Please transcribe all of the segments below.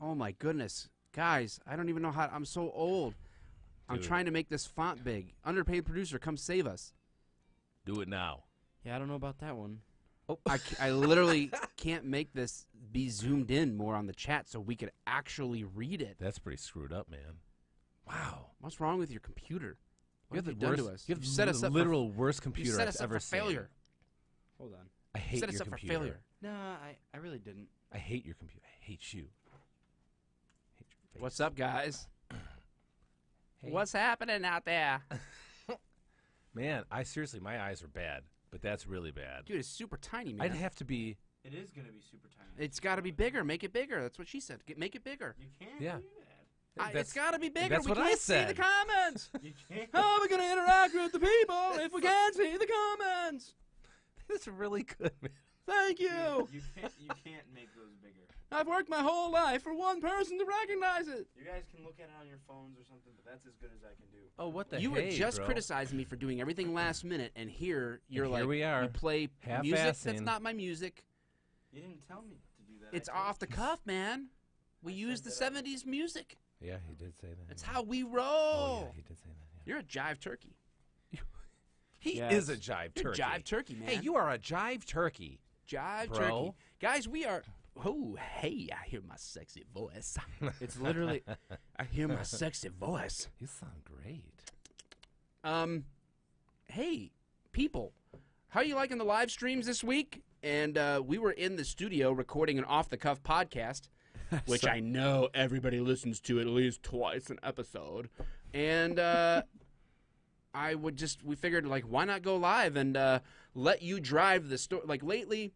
Oh my goodness, guys! I don't even know how. I'm so old. I'm trying to make this font big. Underpaid producer, come save us. Do it now. Yeah, I don't know about that one. Oh, I literally can't make this be zoomed in more on the chat so we could actually read it. That's pretty screwed up, man. Wow. What's wrong with your computer? What have you done done to us? You have set us the up literal worst computer you set I've us up ever for failure. seen. Hold on. I hate set your us up computer. for failure. No, I really didn't. I hate your computer. I hate you. Hate your face. What's up, guys? Hey. What's happening out there? Man, seriously, my eyes are bad, but that's really bad. Dude, it's super tiny, man. I'd have to be. It is going to be super tiny. It's got to be bigger. Make it bigger. That's what she said. Make it bigger. You can't Yeah. do that. It's got to be bigger. That's we what can't I see said. the comments. You can't. How are we going to interact with the people if we can't see the comments? That's really good, man. Thank you. You can't make those bigger. I've worked my whole life for one person to recognize it. You guys can lolook at it on your phones or something, but that's as good as I can do. Oh, what the You were hey, just bro. criticizing me for doing everything last minute, and here you're And like, here we are, you play music half-assing. that's not my music. You didn't tell me to do that. It's I told off the you. cuff, man. We I use the said that 70s music. Yeah, he did say that. That's yeah. how we roll. Oh, yeah, he did say that. Yeah. You're a jive turkey. He Yeah, is a it's- jive You're a turkey. jive turkey, man. Hey, you are a jive turkey. Jive bro. turkey. Guys, we are... Oh, hey, I hear my sexy voice. It's literally. I hear my sexy voice. You sound great. Hey, people, how are you liking the live streams this week? And we were in the studio recording an off-the-cuff podcast, which I know everybody listens to at least twice an episode. And we figured, like, why not go live and let you drive the story? Like, lately,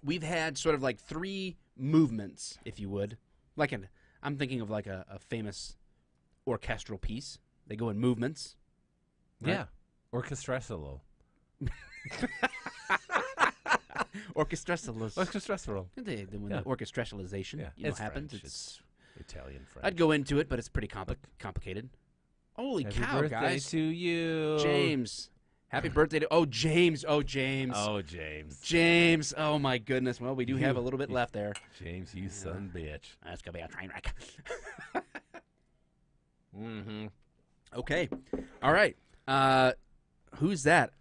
we've had sort of like 3 movements, if you would. I'm thinking of like a famous orchestral piece. They go in movements. Right? Yeah. Orchestra solo. Orchestralisation. Orchestra solo. When Yeah. the orchestralization happens, French. it's Italian French. I'd go into it, but it's pretty complicated. Holy Happy cow, birthday guys! to you, James, happy birthday to James! Oh, James! Oh, James. James! Oh my goodness! Well, we do have a little bit left there. James, you son bitch. That's gonna be a train wreck. Mm-hmm. Okay, all right. Who's that?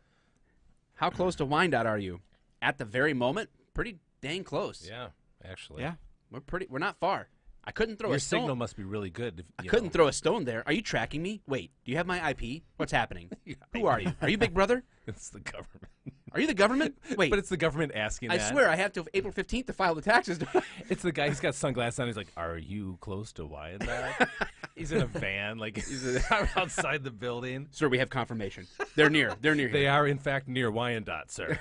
How close to Wyandotte are you? At the very moment, pretty dang close. Yeah, actually. Yeah, we're not far. I couldn't throw Your a stone. signal must be really good. I couldn't throw a stone there. Are you tracking me? Wait, do you have my IP? What's happening? Who are you? Are you Big Brother? It's the government. Are you the government? Wait, But it's the government asking I that. swear I have till April 15th to file the taxes. It's the guy who's got sunglasses on. He's like, "Are you close to Wyandotte?" He's in a van, like he's outside the building. Sir, we have confirmation. They're near. They're near They here. are, in fact, near Wyandotte, sir.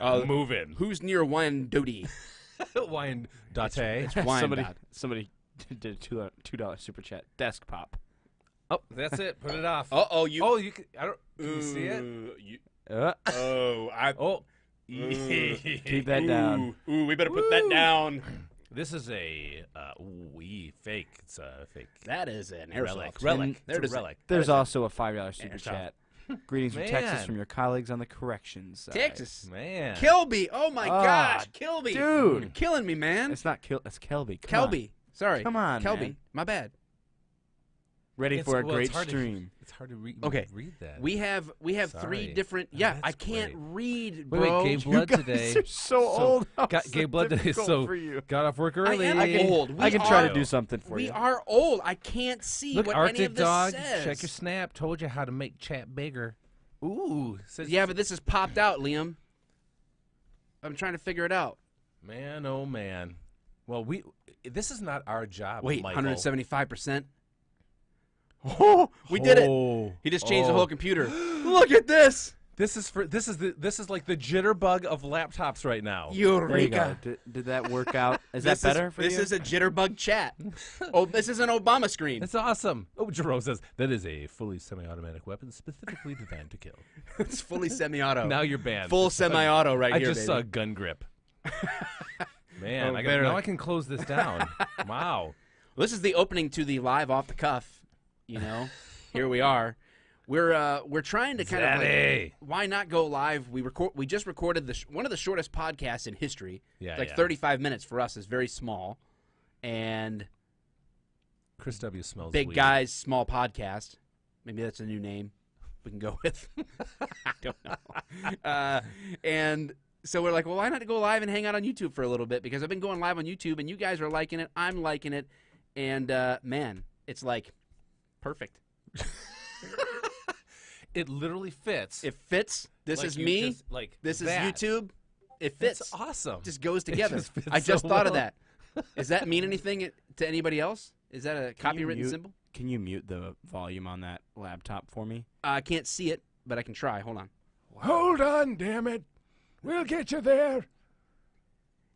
Move in. Who's near Wyandotte? Wyandotte. It's Wyandotte. Somebody did a $2 super chat. Desk pop. Oh, that's it. Put it off. Uh-oh, you... Oh, you can, I don't. Can you see it? Oh, Keep that down. Ooh, we better put that down. This is a fake. It's a fake. That is an relic. airsoft. Relic. There it It's is. a relic. There's also a $5 super Airsoft. chat. Greetings from Texas Man. from your colleagues on the corrections side. Texas. Man. Kilby. Oh, my gosh. Kilby. dude. You're killing me, man. It's not It's Kelby. Come on. Kelby. Sorry. Come on, Kelby. man. My bad. Ready It's- for a well, great it's hard to- stream. It's hard to Okay. read that. We have Sorry. 3 different... Oh, Yeah, that's I can't great. read, Wait, bro. Gave blood you today. guys are so old. How Got, is gave it blood today, difficult so for you? got off work early. am old. I can We try are- to do something for We you. are old. I can't see Look, what any Arctic of this Dog, says. check your snap. Told you how to make chat bigger. Ooh. Says, Yeah, but this is popped out, Liam. I'm trying to figure it out. Man, oh, man. Well, this is not our job, Wait, Michael. 175%? Oh, we did it. He just changed the whole computer. Look at this. This is like the jitterbug of laptops right now. There you go. Eureka. Did that work out? Is that better for you? This is a jitterbug chat. Oh, this is an Obama screen. That's awesome. Oh, Jerome says, that is a fully semi-automatic weapon specifically designed to kill. It's fully semi-auto. Now you're banned. Full semi-auto right I here, just baby. saw a gun grip. Man, now I can close this down. Wow. Well, this is the opening to the live off the cuff. You know, here we are. We're trying to kind of like, why not go live? We just recorded one of the shortest podcasts in history. Yeah, like yeah. 35 minutes for us is very small, and Chris W. smells Big weed. Guys Small Podcast. Maybe that's a new name we can go with. I don't know. And so we're like, well, why not go live and hang out on YouTube for a little bit? Because I've been going live on YouTube, and you guys are liking it. I'm liking it. And, man, it's like perfect. It literally fits. It fits. This Like is you me. just, like This is that. YouTube. It fits. That's awesome. Just goes together. just fits I just so thought of well. that. Does that mean anything to anybody else? Is that a copywritten mute- symbol? Can you mute the volume on that laptop for me? I can't see it, but I can try. Hold on. Hold on, damn it. We'll get you there.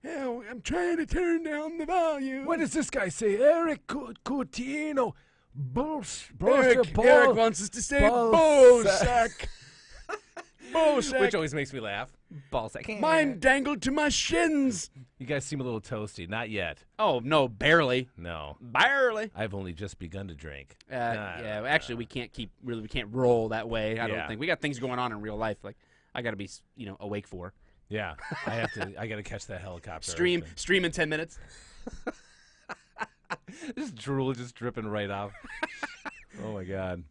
Hell, I'm trying to turn down the volume. What does this guy say? Eric Coutinho. Eric wants us to say Bullsack. Bullsack. Which always makes me laugh. Ballsack. Mine dangled to my shins. You guys seem a little toasty. Not yet. Oh, no, barely. No. Barely. I've only just begun to drink. Yeah, actually, we can't we can't roll that way. I don't Yeah. think we got things going on in real life. Like I got to be, awake for Yeah. I got to catch that helicopter. stream in 10 minutes. This drool just dripping right off. Oh, my God.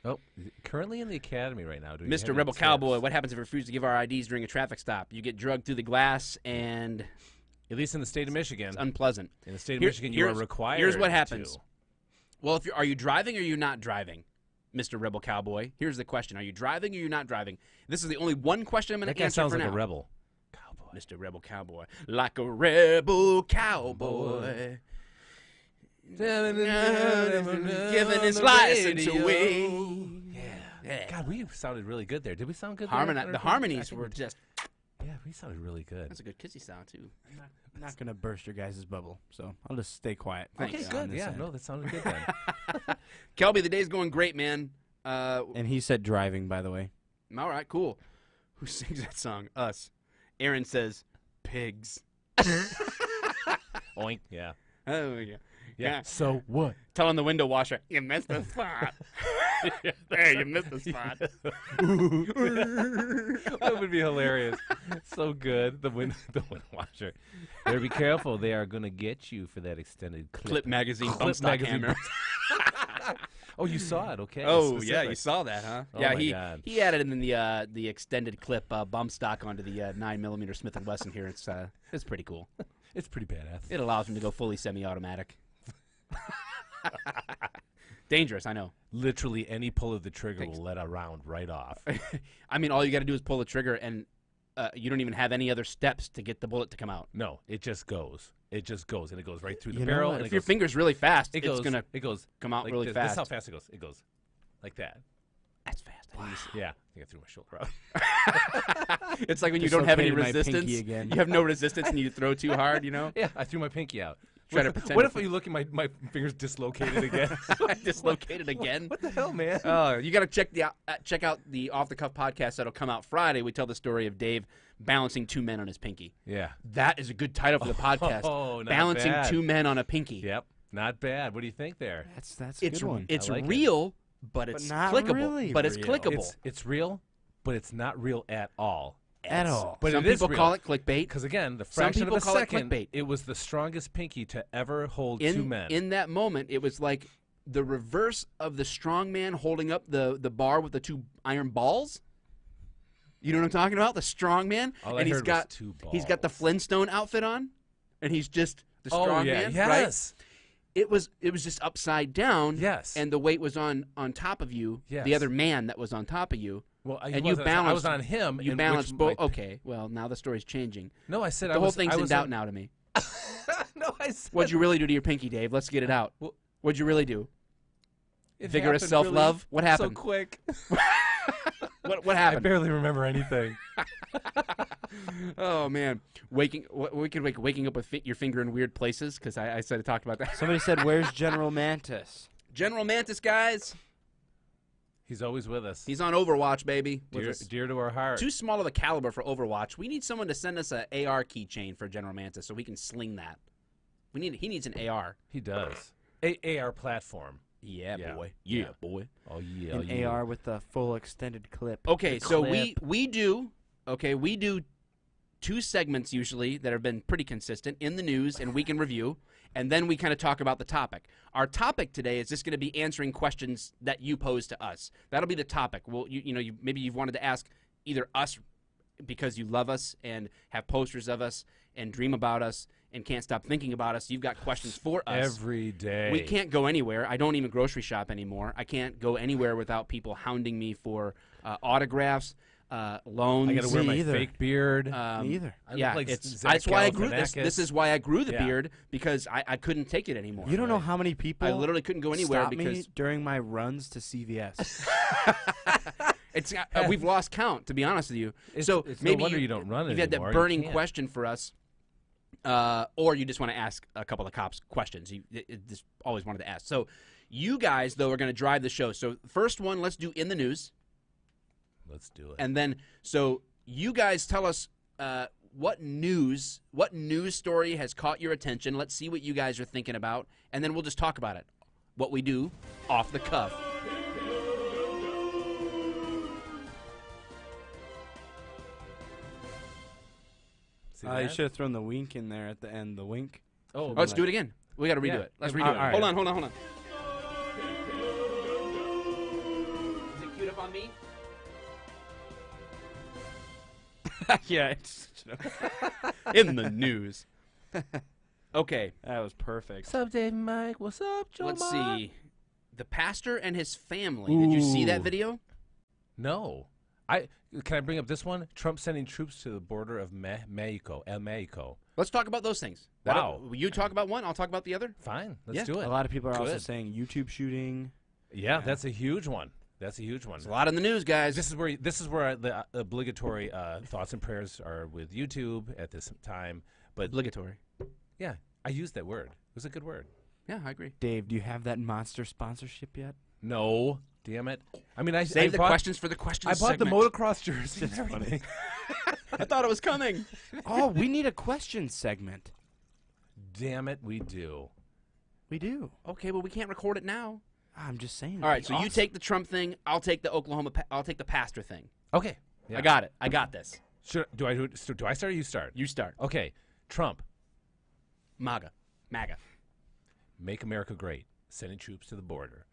Oh, currently in the academy right now. Mr. Rebel Cowboy, what happens if we refuse to give our IDs during a traffic stop? You get drugged through the glass, and At least in the state of Michigan. it's unpleasant. In the state of Here- Michigan, you are here's- required. here's what happens. to. Well, are you driving or are you not driving, Mr. Rebel Cowboy? Here's the question: are you driving or are you not driving? This is the only one question I'm going That to guy answer sounds for like now. a rebel. Cowboy. Mr. Rebel Cowboy, like a rebel cowboy. Giving his license away. Yeah. God, we sounded really good there. Did we sound good there? The harmonies were just. Yeah, we sounded really good. That's a good kissy sound too. I'm not going to burst your guys' bubble, so I'll just stay quiet. Thanks. Okay, on good. this Yeah, end. no, that sounded good then. Kelby, the day's going great, man. And he said driving, by the way. All right, cool. Who sings that song? Us. Aaron says, pigs. Oink. Yeah. Oh, yeah. Yeah. So what? Telling the window washer, you missed the spot. Hey, you missed the spot. That would be hilarious. So good. The wind washer. Better be careful. They are going to get you for that extended clip. Clip magazine, Clip bump stock magazine. hammer. Oh, you saw it. Okay. Oh, yeah, Specific. you saw that, huh? Oh, yeah, my God. he added in the extended clip bump stock onto the 9mm Smith & Wesson here. It's pretty cool. It's pretty badass. It allows him to go fully semi-automatic. Dangerous, I know. Literally any pull of the trigger will let a round right off. I mean, all you got to do is pull the trigger, and you don't even have any other steps to get the bullet to come out. No, it just goes. It just goes, and it goes right through the You know barrel. what? And If it your goes, finger's really fast, it it's goes, going to it goes come out like really this. fast. This is how fast it goes. It goes like that. That's fast. Yeah, I think I threw my shoulder out. It's like when you don't have any Dislocated my pinky resistance. again. You have no resistance and you throw too hard, you know? Yeah, I threw my pinky out. Try to What- pretend What it's- if you look at my fingers dislocated again? Dislocated again. What the hell, man? You got to check out the Off the Cuff podcast that'll come out Friday. We tell the story of Dave balancing two men on his pinky. Yeah. That is a good title for the podcast. Oh, not Balancing bad. two men on a pinky. Yep. Not bad. What do you think there? That's a It's good one. it's I like it. real, but it's not clickable. really but it's real. clickable. It's real, but it's not real at all. At all. But Some it is people real. call it clickbait. Because again, the Some fraction people of a call it second, clickbait. it was the strongest pinky to ever hold two men. In that moment, it was like the reverse of the strong man holding up the bar with the two iron balls. You know what I'm talking about? The strong man, All I and heard was two he's got the balls. Flintstone outfit on, and he's just the Oh, strong yeah. man, Yes. right? It was just upside down. Yes. And the weight was on top of you. Yes. The other man that was on top of you. Well, And you I balanced. was on him. You in balanced which both. my- Okay. Well, now the story's changing. No, I said The I whole was. thing's I in was doubt on- now to me. No, I said. What'd you really do to your pinky, Dave? Let's get it out. Well, What'd you really do? it Vigorous happened self-love? really What happened? So quick. What I happened? barely remember anything. Oh man, waking up with your finger in weird places because I said I talked about that. Somebody said, "Where's General Mantis?" General Mantis, guys, He's always with us. he's on Overwatch, baby. with dear, us. dear to our heart. Too small of a caliber for Overwatch. We need someone to send us an AR keychain for General Mantis so we can sling that. He needs an AR. He does. AR platform. Yeah, Yeah. boy. Yeah. Yeah, boy. Oh yeah. An yeah. AR with the full extended clip. Okay, The so clip. we do 2 segments usually that have been pretty consistent in the news and week in review, and then we kind of talk about the topic. Our topic today is just going to be answering questions that you pose to us. That'll be the topic. Well, maybe you've wanted to ask either us because you love us and have posters of us and dream about us and can't stop thinking about us. You've got questions for us. Every day. We can't go anywhere. I don't even grocery shop anymore. I can't go anywhere without people hounding me for autographs, loans. I got to wear my either. fake beard. Me either. I Yeah, look like that's why I grew this. Galifianakis. This is why I grew the Yeah. beard, because I couldn't take it anymore. You don't know how many people I literally couldn't go anywhere stop because me during my runs to CVS. it's we've lost count, to be honest with you. It's so no maybe wonder you don't run You've had that anymore. You burning can't. question for us, or you just want to ask a couple of cops questions. You just always wanted to ask. So you guys, though, are going to drive the show. So first one, let's do in the news. Let's do it. And then, so you guys tell us what news story has caught your attention. Let's see what you guys are thinking about, and then we'll just talk about it. What we do off the cuff. See You that? should have thrown the wink in there at the end. The wink. Oh, Oh, let's do it again. We got to redo Yeah. it. Let's Yeah, redo all it. right. Hold on. Is it queued up on me? Yeah. It's, In the news. Okay, that was perfect. What's up, Dave Mike? What's up, Joe? let's see. The pastor and his family. Did you see that Ooh. video? No. Can I bring up this one? Trump sending troops to the border of Mexico. El Mexico. Let's talk about those things. Wow. You talk about one, I'll talk about the other. Fine. Let's Yeah. do it. A lot of people are also Good. saying YouTube shooting. Yeah, that's a huge one. That's a huge one. There's a lot in the news, guys. This is where the obligatory thoughts and prayers are with YouTube at this time. But Obligatory. yeah, I used that word. It was a good word. Yeah, I agree. Dave, do you have that monster sponsorship yet? No, damn it. I mean, I Save the bought, questions for the questions I bought segment. the motocross jersey. It's and everything. I thought it was coming. Oh, we need a question segment. Damn it, we do. We do. Okay, well, we can't record it now. I'm just saying. All right, so you take the Trump thing. I'll take the I'll take the pastor thing. Okay, yeah. I got it. I got this. Do I start or you start? You start. Okay, Trump, MAGA. make America great, sending troops to the border.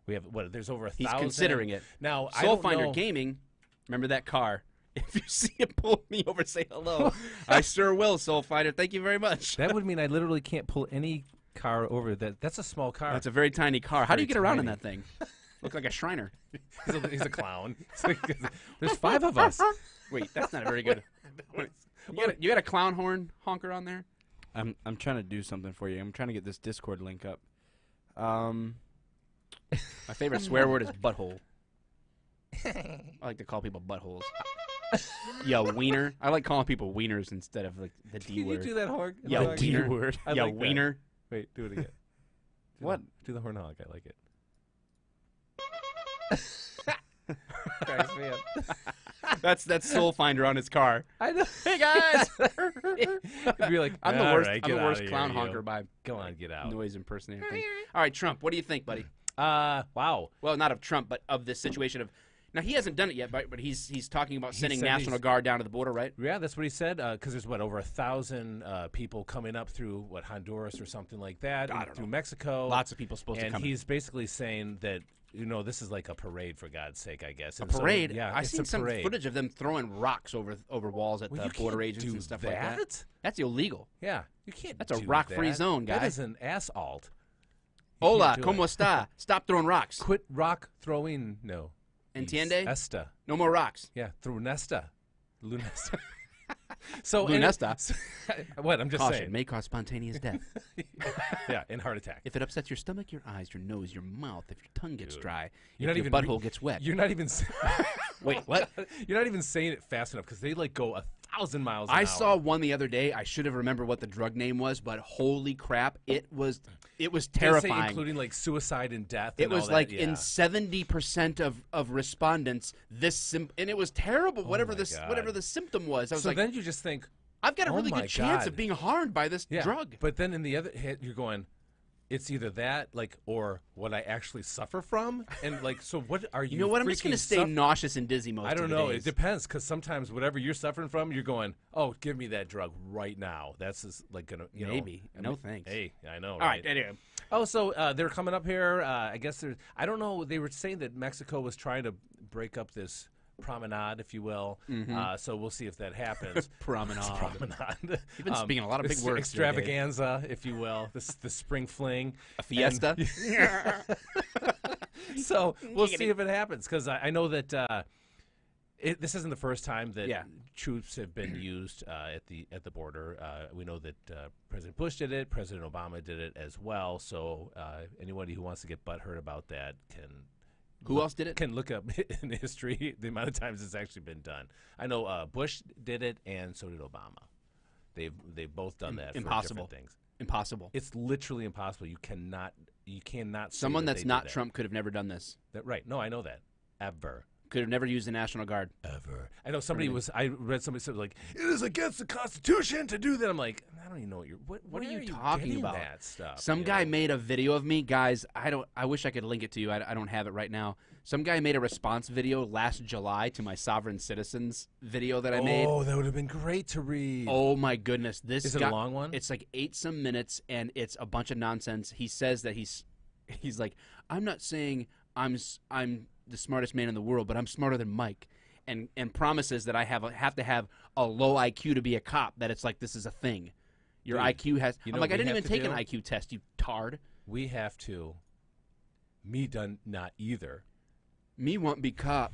We have there's over 1,000. He's considering it. Now, I Soul don't Finder know. Gaming. Remember that car? If you see him pull me over, say hello. I sure will, Soul Finder. Thank you very much. That would mean I literally can't pull any car over that. That's a small car. That's a very tiny car. How do you very get around in tiny. that thing? Look like a Shriner. He's a clown. There's 5 of us. Wait, that's not a very good. You got a clown horn honker on there? I'm trying to do something for you. I'm trying to get this Discord link up. My favorite swear word is butthole. I like to call people buttholes. Yo, wiener. I like calling people wieners instead of like the D Can word. you do that horn? Yo, Like- wiener. word. I Yo, like that. wiener. Wait, do it again. What? Do the horn honk. I like it. Cracks me up. That's Soul Finder on his car. I know. Hey guys, You'd be like, I'm the "All worst. right, I'm get the outta worst here, clown you." honker by Come on, get out. noise impersonator thing. All right, Trump. What do you think, buddy? Wow. Well, not of Trump, but of this situation of. Now he hasn't done it yet, but he's talking about sending said National he's- Guard down to the border, right? Yeah, that's what he said. Because there's over 1,000 people coming up through Honduras or something like that, I and don't through know. Mexico. Lots of people supposed to and come. in. he's basically saying that this is like a parade for God's sake, I guess. A And so, parade. yeah, I've it's seen a some parade. footage of them throwing rocks over walls at Well, the you border can't agents do and stuff like that. that. That's illegal. Yeah, you can't. That's a do rock-free that. zone, guy. That is an assault. Hola, do ¿cómo it. está? Stop throwing rocks. Quit rock throwing. No. Entiende? Esta. No more rocks. Yeah, through Nesta. Lunesta. So Lunesta. What? I'm just Caution saying. may cause spontaneous death. Yeah, and heart attack. If it upsets your stomach, your eyes, your nose, your mouth, if your tongue gets Dude. dry, You're if not your even butthole gets wet. You're not even. Wait, what? You're not even saying it fast enough because they go 1,000 miles. An I hour. saw one the other day. I should have remembered what the drug name was, but holy crap, it was Did it say terrifying. including like suicide and death. It and all was that? like Yeah. in 70% of respondents, and it was terrible. Whatever my God. whatever the symptom was, I was So like, then you just think, I've got a oh really my good chance God. of being harmed by this yeah. drug. But then in the other hit, you're going, It's either that, like, or what I actually suffer from, and like, so what are you? You know what? I'm just going to stay nauseous and dizzy most. I don't of the know. days. It depends, because sometimes whatever you're suffering from, you're going, oh, give me that drug right now. That's just, like gonna, you maybe. know. No thanks. Hey, I know. All right? Anyway. Oh, so they're coming up here. I guess there's. I don't know. They were saying that Mexico was trying to break up this promenade, if you will. So we'll see if that happens. Promenade. Promenade. You've been speaking a lot of big words. Extravaganza, if you will. The spring fling. A fiesta. So we'll see if it happens, because I know that this isn't the first time that troops have been used at the border. We know that President Bush did it. President Obama did it as well. So anybody who wants to get butthurt about that can. Who else did it? Can look up in history the amount of times it's actually been done. I know Bush did it, and so did Obama. They've both done that. Impossible. For different things. Impossible. It's literally impossible. You cannot. Someone that's not Trump could have never done this. Right? No, I know that. Ever. Could have never used the National Guard. Ever. I know somebody was. I read somebody said like it is against the Constitution to do that. I'm like, I don't even know what you're. What are you talking about? That stuff. Some guy made a video of me, guys. I wish I could link it to you. I don't have it right now. Some guy made a response video last July to my Sovereign Citizens video that I made. Oh, that would have been great to read. Oh my goodness, is it a long one? It's like 8-some minutes, and it's a bunch of nonsense. He says that he's like, I'm not saying I'm the smartest man in the world, but I'm smarter than Mike, and promises that I have to have a low IQ to be a cop. That it's like this is a thing. Your IQ has. I'm like, I didn't even take an IQ test, you tard. We have to. Me done not either. Me want be cop.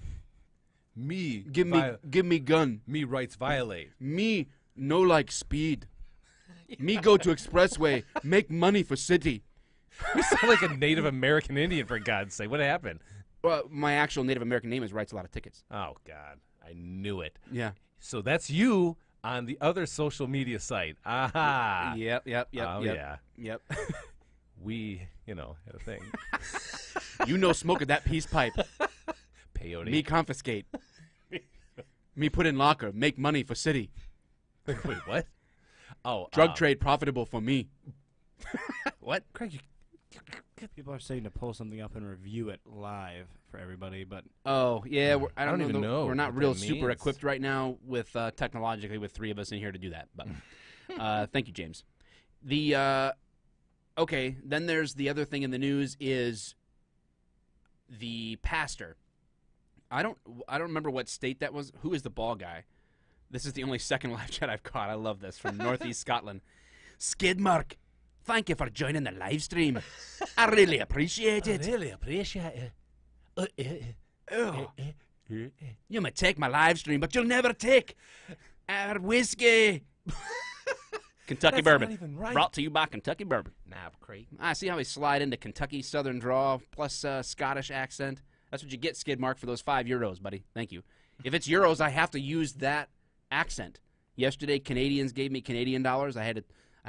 Me give me gun. Me rights violate. Me no like speed. Me go to expressway, make money for city. You sound like a Native American Indian, for God's sake. What happened? Well, my actual Native American name is writes a lot of tickets. Oh, God. I knew it. Yeah. So that's you on the other social media site. Aha. Yep. Oh, yeah. Yep. We, had a thing. You know smoke at that peace pipe. Peyote. Me confiscate. Me put in locker, make money for city. Wait, what? Oh. Drug trade profitable for me. What? Craig, people are saying to pull something up and review it live for everybody, but oh yeah, I don't even know. We're not what real that super means. equipped right now with technologically with 3 of us in here to do that. But thank you, James. The okay, then there's the other thing in the news is the pastor. I don't remember what state that was. Who is the ball guy? This is the only second live chat I've caught. I love this from Northeast Scotland. Skidmark. Thank you for joining the live stream. I really appreciate it. You may take my live stream, but you'll never take our whiskey. Kentucky That's bourbon. not even right. Brought to you by Kentucky bourbon. Knob Creek. I see how we slide into Kentucky Southern drawl plus Scottish accent. That's what you get, Skidmark, for those €5, buddy. Thank you. If it's euros, I have to use that accent. Yesterday, Canadians gave me Canadian dollars. I had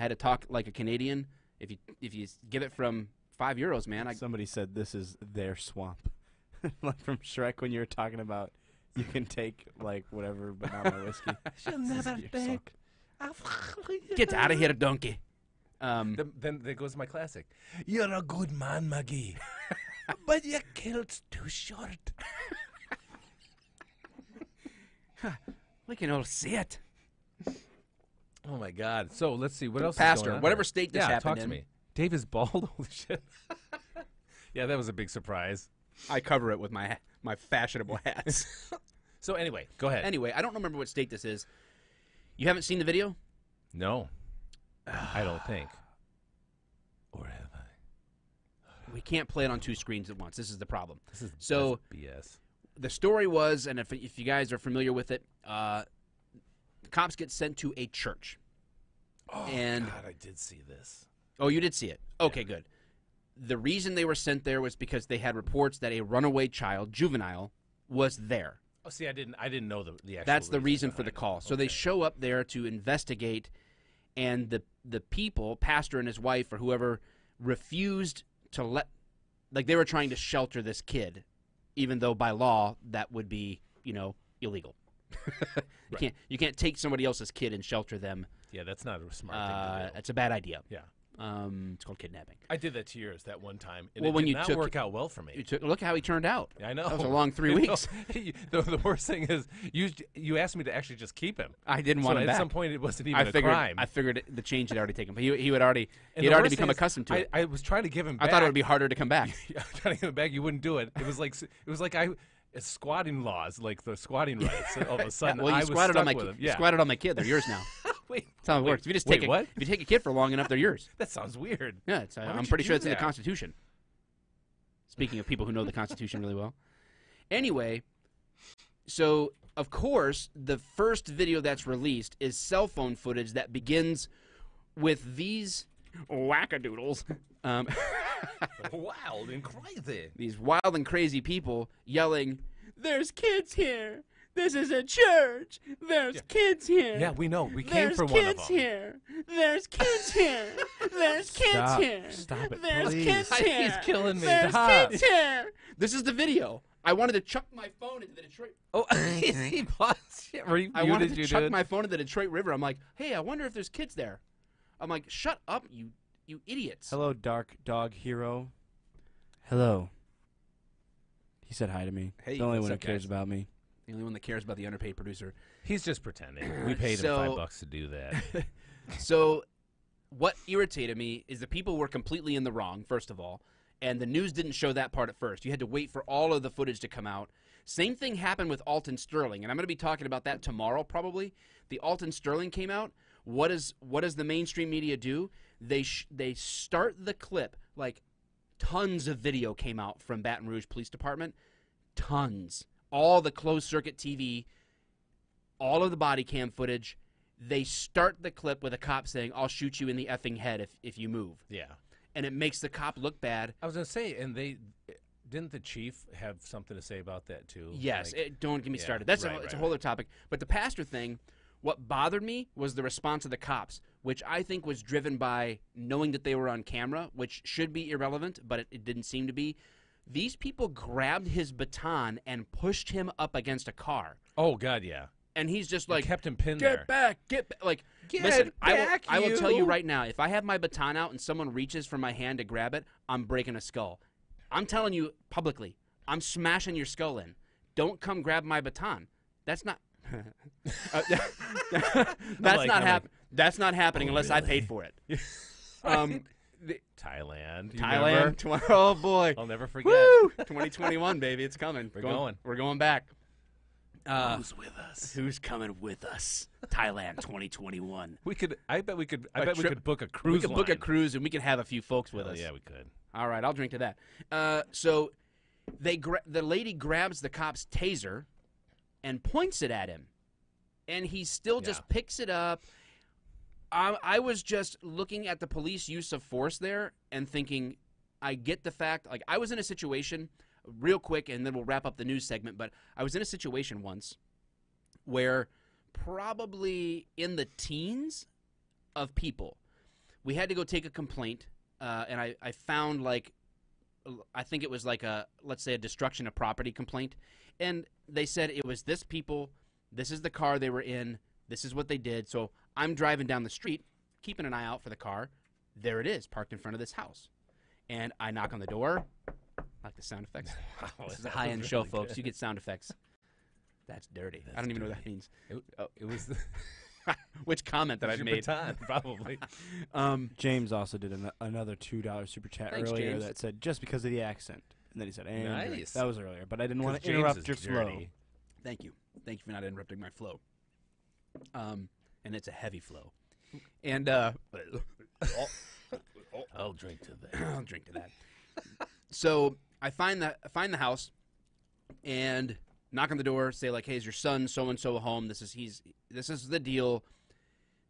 to talk like a Canadian. If you give it from €5, man. somebody said this is their swamp. Like from Shrek when you were talking about you can take like whatever, but not my whiskey. She'll never take. Get out of here, donkey. Then there goes my classic. You're a good man, Maggie, but your kilt's too short. We can all see it. Oh my God! So let's see what else. Pastor, is going on whatever here? state this yeah, happened talk in. to me. Dave is bald. Holy shit! Yeah, that was a big surprise. I cover it with my fashionable hats. So anyway, go ahead. Anyway, I don't remember what state this is. You haven't seen the video? No, I don't think. Or have I? We can't play it on 2 screens at once. This is the problem. That's BS. The story was, and if you guys are familiar with it, cops get sent to a church. Oh, and God, I did see this. Oh, you did see it? Okay, good. The reason they were sent there was because they had reports that a runaway child, juvenile, was there. Oh, see, I didn't know the actual. That's the reason for the behind call. it. So they show up there to investigate, and the people, pastor and his wife or whoever, refused to let, like they were trying to shelter this kid, even though by law that would be, illegal. You can't take somebody else's kid and shelter them. Yeah, that's not a smart thing to do. It's a bad idea. Yeah. It's called Kidnapping. I did that to yours that one time, and Well, it when did you not took- work out well for me. Look how he turned out. I know. That was a long 3 I know. weeks. The worst thing is you asked me to actually just keep him. I didn't want So him at back. some point, it wasn't even a crime. I figured the change had already taken. But he had already And he the had already worst become thing is, accustomed to it. I was trying to give him back. I thought it would be harder to come back. I'm trying to give him back. You wouldn't do it. It was like it's squatting laws, like the squatting rights. All of a sudden, Well, I you was squatted stuck on my with him. you Yeah. squatted on my kid. They're yours now. Wait, That's how it wait, works. If you just wait, take what? if you take a kid for long enough, they're yours. That sounds weird. Yeah, would I'm you pretty sure do it's in the that? Constitution. Speaking of people who know the Constitution really well. Anyway, so of course the first video that's released is cell phone footage that begins with these wackadoodles. Wild and crazy. These wild and crazy people yelling, "There's kids here! This is a church! There's kids here! Yeah, we know. We came There's for one of kids them. here! There's kids here! There's kids Stop. here! Stop it, There's please. kids here! He's killing me. There's Stop. kids here! This is the video. I wanted to chuck my phone into the Detroit. Oh, he paused. I wanted to chuck my phone into the Detroit River. I'm like, hey, I wonder if there's kids there. I'm like, shut up, you idiots. Hello, Dark Dog Hero. Hello. He said hi to me. Hey, the only what's one who up, cares guys? about me. The only one that cares about the underpaid producer. He's just pretending. We paid him So- $5 to do that. So, what irritated me is the people were completely in the wrong, first of all, and the news didn't show that part at first. You had to wait for all of the footage to come out. Same thing happened with Alton Sterling, and I'm going to be talking about that tomorrow probably. The Alton Sterling came out. What does the mainstream media do? They start the clip, like tons of video came out from Baton Rouge Police Department. Tons. All the closed circuit TV, all of the body cam footage. They start the clip with a cop saying, "I'll shoot you in the effing head if you move." Yeah. And it makes the cop look bad. I was going to say, and didn't the chief have something to say about that too? Yes, Like, don't get me yeah, started. That's right, it's a right, whole other topic. But the pastor thing, what bothered me was the response of the cops, which I think was driven by knowing that they were on camera, which should be irrelevant, but it didn't seem to be. These people grabbed his baton and pushed him up against a car. oh, God, yeah. And he's just They like, kept him pinned there. get back. Like, Get listen, back, I will tell you you. right now, if I have my baton out and someone reaches for my hand to grab it, I'm breaking a skull. I'm telling you publicly, I'm smashing your skull in. Don't come grab my baton. That's not. That's not happening unless I paid for it. Thailand. You Thailand. remember? Oh boy. I'll never forget. Woo! 2021, baby, it's coming. We're going. We're going back. Who's with us? Who's coming with us? Thailand 2021. I bet we could A trip- book a cruise. We could book a line. cruise and we could have a few folks with Hell us. yeah, we could. All right, I'll drink to that. So the lady grabs the cop's taser and points it at him, and he still just picks it up. I was just looking at the police use of force there and thinking, I get the fact, like I was in a situation, real quick, and then we'll wrap up the news segment, but I was in a situation once where probably in the teens of people, we had to go take a complaint, and I found like, I think it was like let's say a destruction of property complaint, and they said it was this people, this is the car they were in, this is what they did. So I'm driving down the street, keeping an eye out for the car. There it is, parked in front of this house. And I knock on the door. I like the sound effects. Wow, This is a that high-end was show, really folks. good. You get sound effects. That's dirty. I don't even know what that means. It was Which comment that I your made. baton, probably. James also did another $2 super chat Thanks, earlier James. that said just because of the accent, and then he said, and Nice. that was earlier, but I didn't want 'Cause to James interrupt is your flow. dirty. Thank you. Thank you for not interrupting my flow. And it's a heavy flow. And I'll drink to that. I'll drink to that. So I find the house and knock on the door, say like, "Hey, is your son so and so home? This is the deal."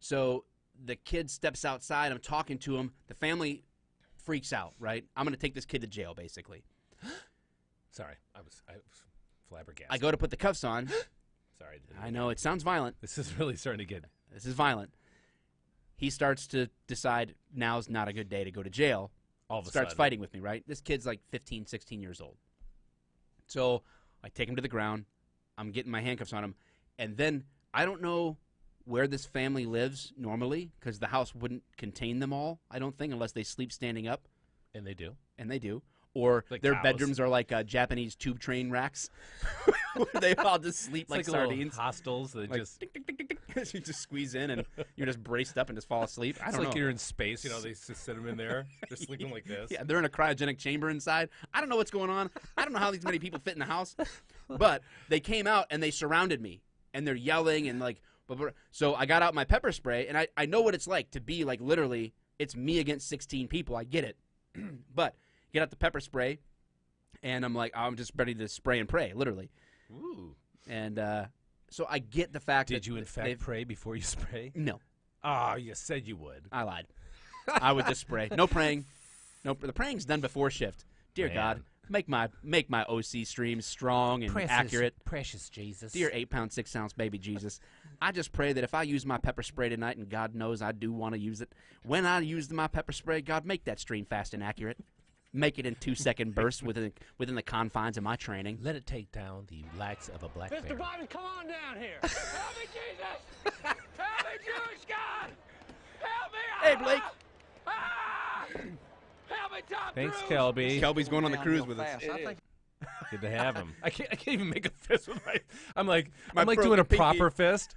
So the kid steps outside. I'm talking to him. The family freaks out. Right? I'm going to take this kid to jail, basically. Sorry, I was flabbergasted. I go to put the cuffs on. Sorry. I know it sounds violent. This is really starting to get. This is violent. He starts to decide now's not a good day to go to jail. All of a Starts sudden. fighting with me, right? This kid's like 15, 16 years old. So I take him to the ground. I'm getting my handcuffs on him. And then I don't know where this family lives normally because the house wouldn't contain them all, I don't think, unless they sleep standing up. And they do. And they do. Or Like their cows. bedrooms are like Japanese tube train racks where they all just sleep like little sardines. hostels that Like, just... tick, tick, tick, tick, tick. You just squeeze in and you're just braced up and just fall asleep. I It's don't like know. you're in space, you know, they just sit them in there. They're sleeping like this. Yeah, they're in a cryogenic chamber inside. I don't know what's going on. I don't know how these many people fit in the house. But they came out and they surrounded me. And they're yelling and like... So I got out my pepper spray, and I know what it's like to be like literally, it's me against 16 people. I get it. But get out the pepper spray, and I'm like, I'm just ready to spray and pray, literally. Ooh. And so I get the fact that... Did you in fact pray before you spray? No. Oh, you said you would. I lied. I would just spray. No praying. No, the praying's done before shift. Dear Man. God, make my OC streams strong and accurate. Precious Jesus. Dear 8-pound, 6-ounce baby Jesus, I just pray that if I use my pepper spray tonight, and God knows I do want to use it, when I use my pepper spray, God, make that stream fast and accurate. Make it in 2-second bursts within the confines of my training. Let it take down the likes of a black bear. Mr. Bobby, come on down here. Help me, Jesus. Help me, Jewish God. Help me. Hey, Blake. Ah! Help me, Tom Thanks, Cruise. Kelby. Kelby's going on the cruise with us. Good to have him. I can't even make a fist with my... I'm like broken doing a pinky. proper fist.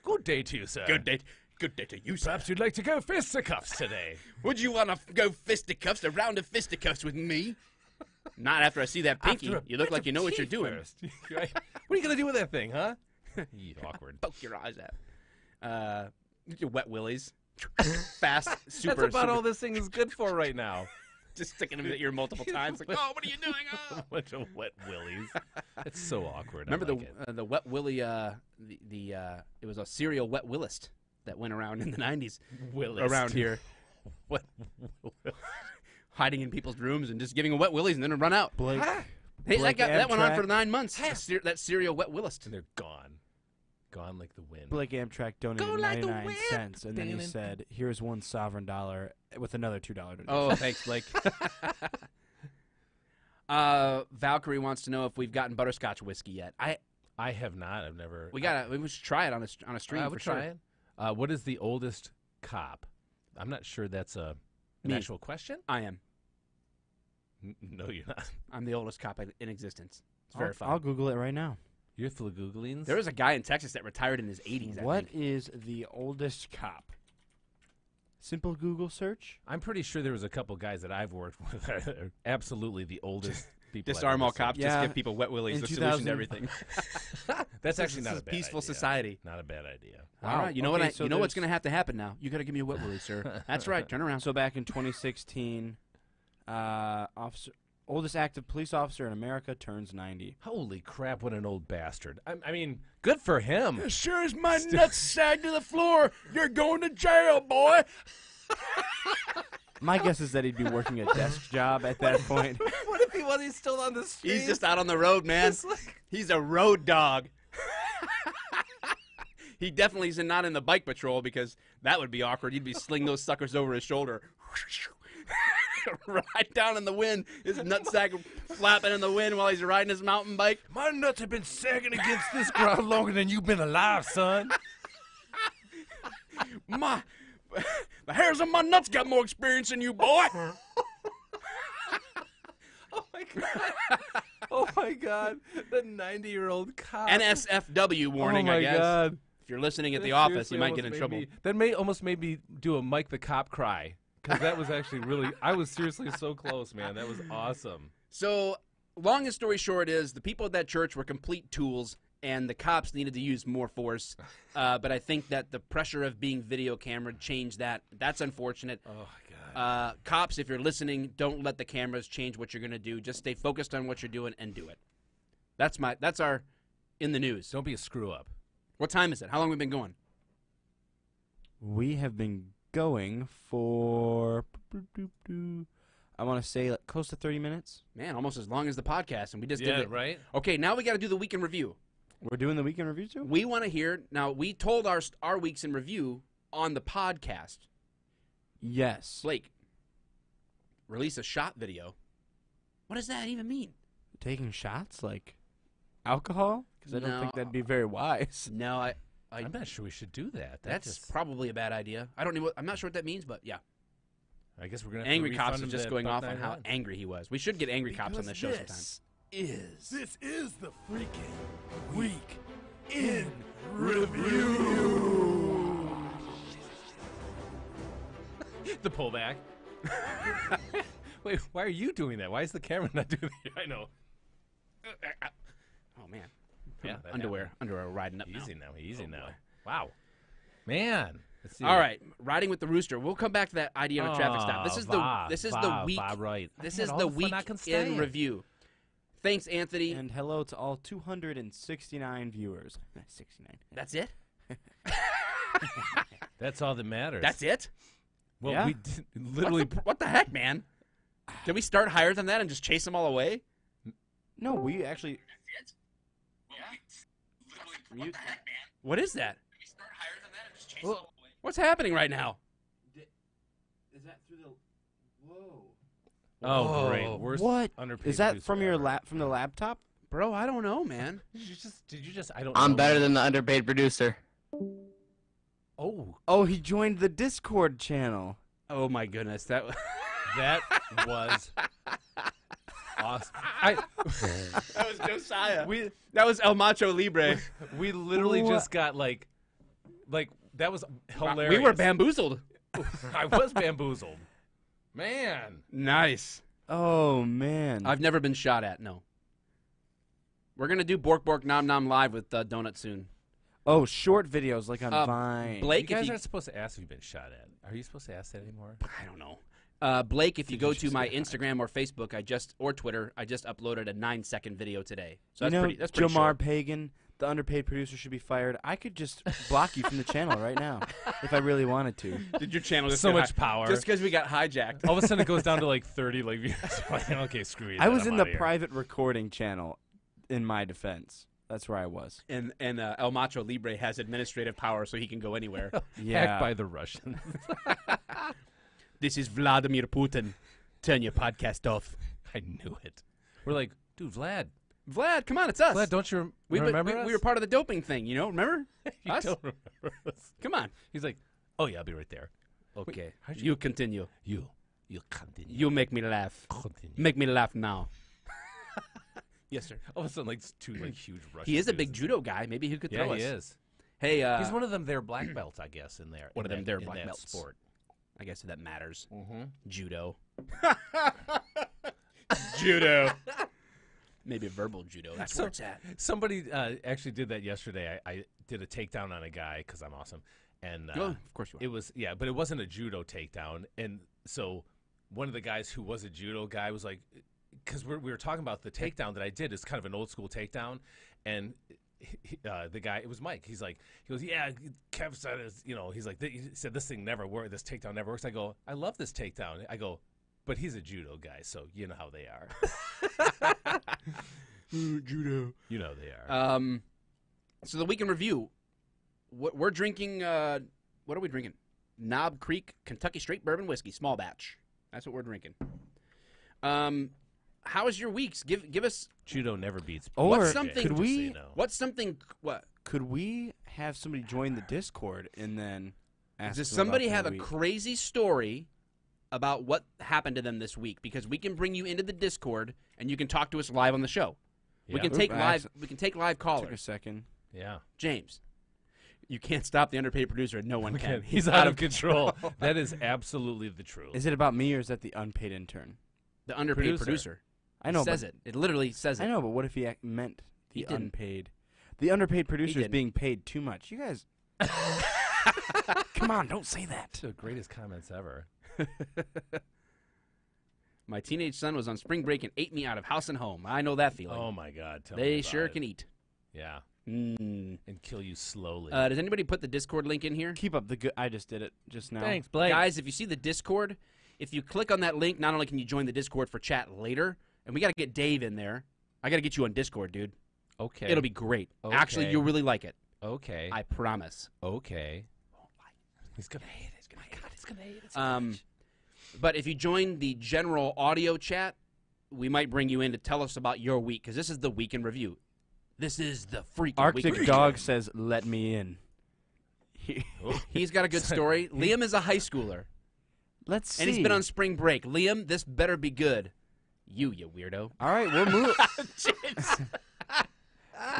Good day to you, sir. Good day. Good day to you, sir. Perhaps you'd like to go fisticuffs today. Would you want to go fisticuffs, a round of fisticuffs with me? Not after I see that pinky. After a You look bit like of you know what tea you're doing. first. Right? What are you going to do with that thing, huh? Awkward. Poke your eyes out. Wet willies. Fast, super. That's about super, all this thing is good for right now. Just sticking them in the ear multiple times. Like, oh, what are you doing? Oh. A bunch of wet willies. It's so awkward. Remember I like the wet willy? It was a serial wet willist that went around in the 90s Willist. around here, What? hiding in people's rooms and just giving them wet willies and then run out. Blake, Hey, Blake that went on Amtrak. for 9 months. That serial wet willist. And they're gone. Gone like the wind. Blake Amtrak donated Go like the 99 wind. cents, and then he said, "Here's $1 sovereign dollar with another $2 donation." Oh, thanks, Blake. Valkyrie wants to know if we've gotten butterscotch whiskey yet. I have not. I've never. We should try it on a stream I for would sure. try it. What is the oldest cop? I'm not sure that's an Me. actual question. I am. No, you're not. I'm the oldest cop in existence. It's I'll verified. Google it right now. You're full of Googlings. There was a guy in Texas that retired in his 80s. What I think. is the oldest cop? Simple Google search. I'm pretty sure there was a couple guys that I've worked with that are absolutely the oldest people. I've Disarm ever all seen. cops. Yeah. Just give people wet willies. In The solution 2000 to everything. That's This actually not is a bad peaceful idea. society. Not a bad idea. All right. You know Okay, what? so You know what's there's- going to have to happen now. You got to give me a wet willy, sir. That's right. Turn around. So back in 2016, oldest active police officer in America turns 90. Holy crap! What an old bastard. I mean, good for him. As sure as my nuts sag to the floor, you're going to jail, boy. My guess is that he'd be working a desk job at that point. What if he was? He's still on the street. He's just out on the road, man. He's a road dog. He definitely is not in the bike patrol because that would be awkward. He'd be slinging those suckers over his shoulder. Right down in the wind. His nutsack flapping in the wind while he's riding his mountain bike. My nuts have been sagging against this ground longer than you've been alive, son. The hairs on my nuts got more experience than you, boy. Oh my god! Oh my god! The 90-year-old cop. NSFW warning, oh my I guess. God. If you're listening at the That office, seriously you might get in almost trouble. made that almost made me do a Mike the Cop cry. Because that was actually really, I was seriously so close, man. That was awesome. So, longest story short is the people at that church were complete tools, and the cops needed to use more force. But I think that the pressure of being video camera changed that. That's unfortunate. Oh, my God. Cops, if you're listening, don't let the cameras change what you're going to do. Just stay focused on what you're doing and do it. That's our in the news. Don't be a screw up. What time is it? How long have we been going? We have been going for, I want to say close to 30 minutes. Man, almost as long as the podcast, and we just did Yeah, it. right? Okay, now we got to do the week in review. We're doing the weekend review too? We want to hear, now we told our weeks in review on the podcast. Yes. Blake, release a shot video. What does that even mean? Taking shots like alcohol? Because I don't No. think that'd be very wise. No, I'm not sure we should do that. That's probably a bad idea. I don't know. I'm not sure what that means, but yeah. I guess we're gonna. Angry Cops is just going off on how angry he was. We should get Angry Cops on this show sometime. This is the freaking week in review. The pullback. Wait, why are you doing that? Why is the camera not doing that? I know. Oh man. Yeah, underwear riding up easy now. Easy now. Boy. Wow, man. Let's see. All right, riding with the rooster. We'll come back to that idea on a traffic stop. This is the week. Right. This is the week in review. Thanks, Anthony. And hello to all 269 viewers. 69. That's it? That's all that matters. That's it? Well, yeah. we did, literally. What the heck, man? Did we start higher than that and just chase them all away? No, we actually. That's it? What the heck, man? What is that? Did we start higher than that and just chase them all away? What's happening right now? Is that through the? Whoa. Oh, great! Worst What underpaid is that producer from your ever. from the laptop? Bro, I don't know, man. Did you just? I don't. I'm know. better than the underpaid producer. Oh, he joined the Discord channel. Oh, my goodness. That was awesome. that was Josiah. That was El Macho Libre. We literally just got like that was hilarious. We were bamboozled. I was bamboozled. Man. Nice. Oh man. I've never been shot at, no. We're going to do Bork Bork Nom Nom live with Donut soon. Oh, short videos like on Vine. Blake, you guys aren't supposed to ask if you've been shot at. Are you supposed to ask that anymore? I don't know. Blake, if you go to my Instagram or Facebook, or Twitter, I just uploaded a 9-second video today. So that's pretty Jamar short. Pagan, the underpaid producer, should be fired. I could just block you from the channel right now if I really wanted to. Did your channel just so get much power? Just because we got hijacked. All of a sudden it goes down to like 30 views. Okay, screw you. I was I'm in the outta here. private recording channel. In my defense, that's where I was. And El Macho Libre has administrative power, so he can go anywhere. Hacked by the Russians. This is Vladimir Putin. Turn your podcast off. I knew it. We're like, dude, Vlad, come on, it's us. Vlad, don't you remember us? We were part of the doping thing, remember? You us? don't remember us. Come on. He's like, oh yeah, I'll be right there. Okay. Wait, you continue. You continue. You make me laugh. Continue. Make me laugh now. Yes, sir. All of a sudden, like two huge Russian. He is a dudes big and- judo guy. Maybe he could throw us. Yeah, he is. Hey, He's one of them. Their black belts, I guess, in there. One of them. Their in black that belts. sport. I guess that matters. Mm-hmm. Judo. Judo. Maybe verbal judo. That's where it's at. Somebody actually did that yesterday. I did a takedown on a guy because I'm awesome, and Of course you are. it was but it wasn't a judo takedown. And so one of the guys who was a judo guy was like, because we were talking about the takedown that I did is kind of an old school takedown, and the guy, it was Mike. He goes, yeah, Kev said, he's like, he said this thing never worked. This takedown never works. I go, I love this takedown. I go, but he's a judo guy, so you know how they are. Judo. You know they are. So the week in review, we're drinking. What are we drinking? Knob Creek Kentucky Straight Bourbon Whiskey, small batch. That's what we're drinking. How was your weeks? Give us. Judo never beats. Or what's something? could we? So you know. What's something? What? Could we have somebody join the Discord and then ask? Does them somebody about have their a week? crazy story about what happened to them this week? Because we can bring you into the Discord and you can talk to us live on the show. We Yeah. can take Oop, live. We can take live Took a callers. second. Yeah. James, you can't stop the underpaid producer. No one can. He's out of control. That is absolutely the truth. Is it about me or is that the unpaid intern? The underpaid producer. I know. It says but, it. It literally says it. I know, but what if he meant He the didn't. unpaid? The underpaid producer is didn't. being paid too much. You guys, come on, don't say that. The greatest comments ever. My teenage son was on spring break and ate me out of house and home. I know that feeling. Oh my God! Tell me They about sure it. can eat. Yeah, Mm. and kill you slowly. Does anybody put the Discord link in here? Keep up the good. I just did it just now. Thanks, Blake. Guys, if you see the Discord, if you click on that link, not only can you join the Discord for chat later, and we got to get Dave in there. I got to get you on Discord, dude. Okay. It'll be great. Okay. Actually, you'll really like it. Okay. I promise. Okay. He's gonna hate it. He's gonna hate it. He's gonna hate it. But if you join the general audio chat, we might bring you in to tell us about your week, because this is the week in review. This is the freaking week in Arctic review. Dog says, "Let me in." He's got a good story. Liam is a high schooler. Let's see. And he's been on spring break. Liam, this better be good. You weirdo. All right, we'll move.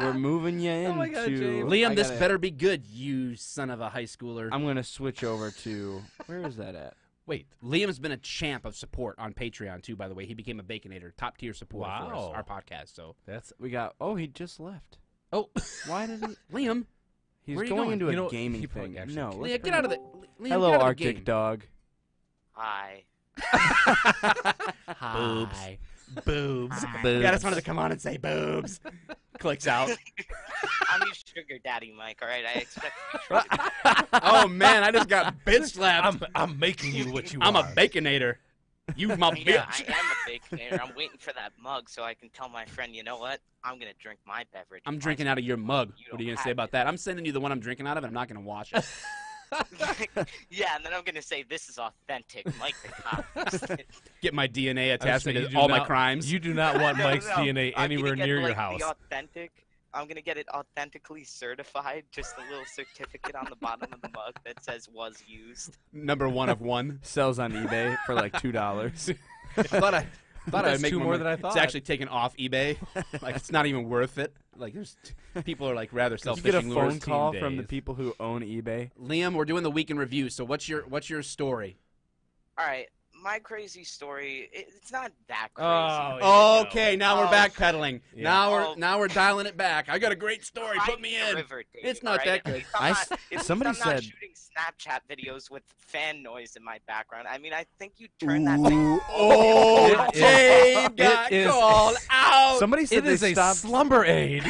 We're moving you into. my God, James. Liam, this better be good, you son of a high schooler. I'm gonna switch over to where is that at? Wait, Liam's been a champ of support on Patreon too. By the way, he became a Baconator, top tier support for us, our podcast. So We got. Oh, he just left. oh, Why did he? Liam, He's where are you going going? into You a know, gaming he probably thing. actually No, can't. let's Liam, get bring out of him- the. Liam, Hello, get out of the Arctic game. dog. Hi. Hi. Boobs. Boobs. Yeah, I just wanted to come on and say boobs. Clicks out. I'm your sugar daddy, Mike. All right, I expect to be treated. Oh man, I just got bitch slapped. I'm making you what you I'm are. a Baconator. You my Yeah, I bitch. am a baconator. I'm waiting for that mug so I can tell my friend, you know what? I'm gonna drink my beverage. I'm drinking out of your mug. You What are you don't gonna say have about it. that? I'm sending you the one I'm drinking out of, and I'm not gonna wash it. Yeah, and then I'm gonna say this is authentic, Mike the cop. Get my DNA attached say, you to do all my not- crimes. You do not want No, Mike's no, DNA I'm anywhere gonna get, near your like, house. The authentic. I'm gonna get it authentically certified. Just a little certificate on the bottom of the mug that says was used. Number 1 of 1. Sells on eBay for like $2. I thought I'd That's make two more money. than I thought. It's actually taken off eBay. Like it's not even worth it. Like there's people are like rather You selfish. get a lures. phone call from the days. people who own eBay. Liam, we're doing the week in review. So what's your story? All right, my crazy story. It's not that crazy. Oh, Oh, okay, now we're Oh. backpedaling. Yeah. Now we're dialing it back. I got a great story. Put me Cry in. River, Dave, It's not all that right? good. At least I'm not- at least somebody I'm not said- shooting Snapchat videos with fan noise in my background. I mean, I think you turn that Ooh, thing. oh, It is- Dave got it is- called out. Somebody said It is they a stopped. slumber aid.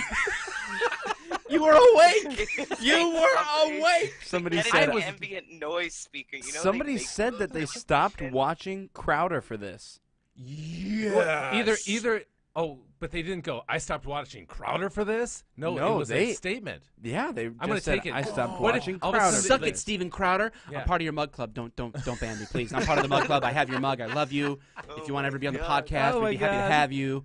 You were awake. It's You like were something- awake. Somebody Get said. an ambient noise speaker. You know, Somebody they make said that they those stopped and- watching Crowder for this. Yeah. Either. Oh, but they didn't go. I stopped watching Crowder for this. No, No, it was they- a statement. Yeah, they gonna just said, take it. I stopped What if watching all of a Crowder. sudden- Suck Listen. it, Steven Crowder. Yeah. I'm part of your mug club. Don't ban me, please. I'm part of the mug club. I have your mug. I love you. If you want to ever be on the podcast, Oh we'd my be happy to God. have you.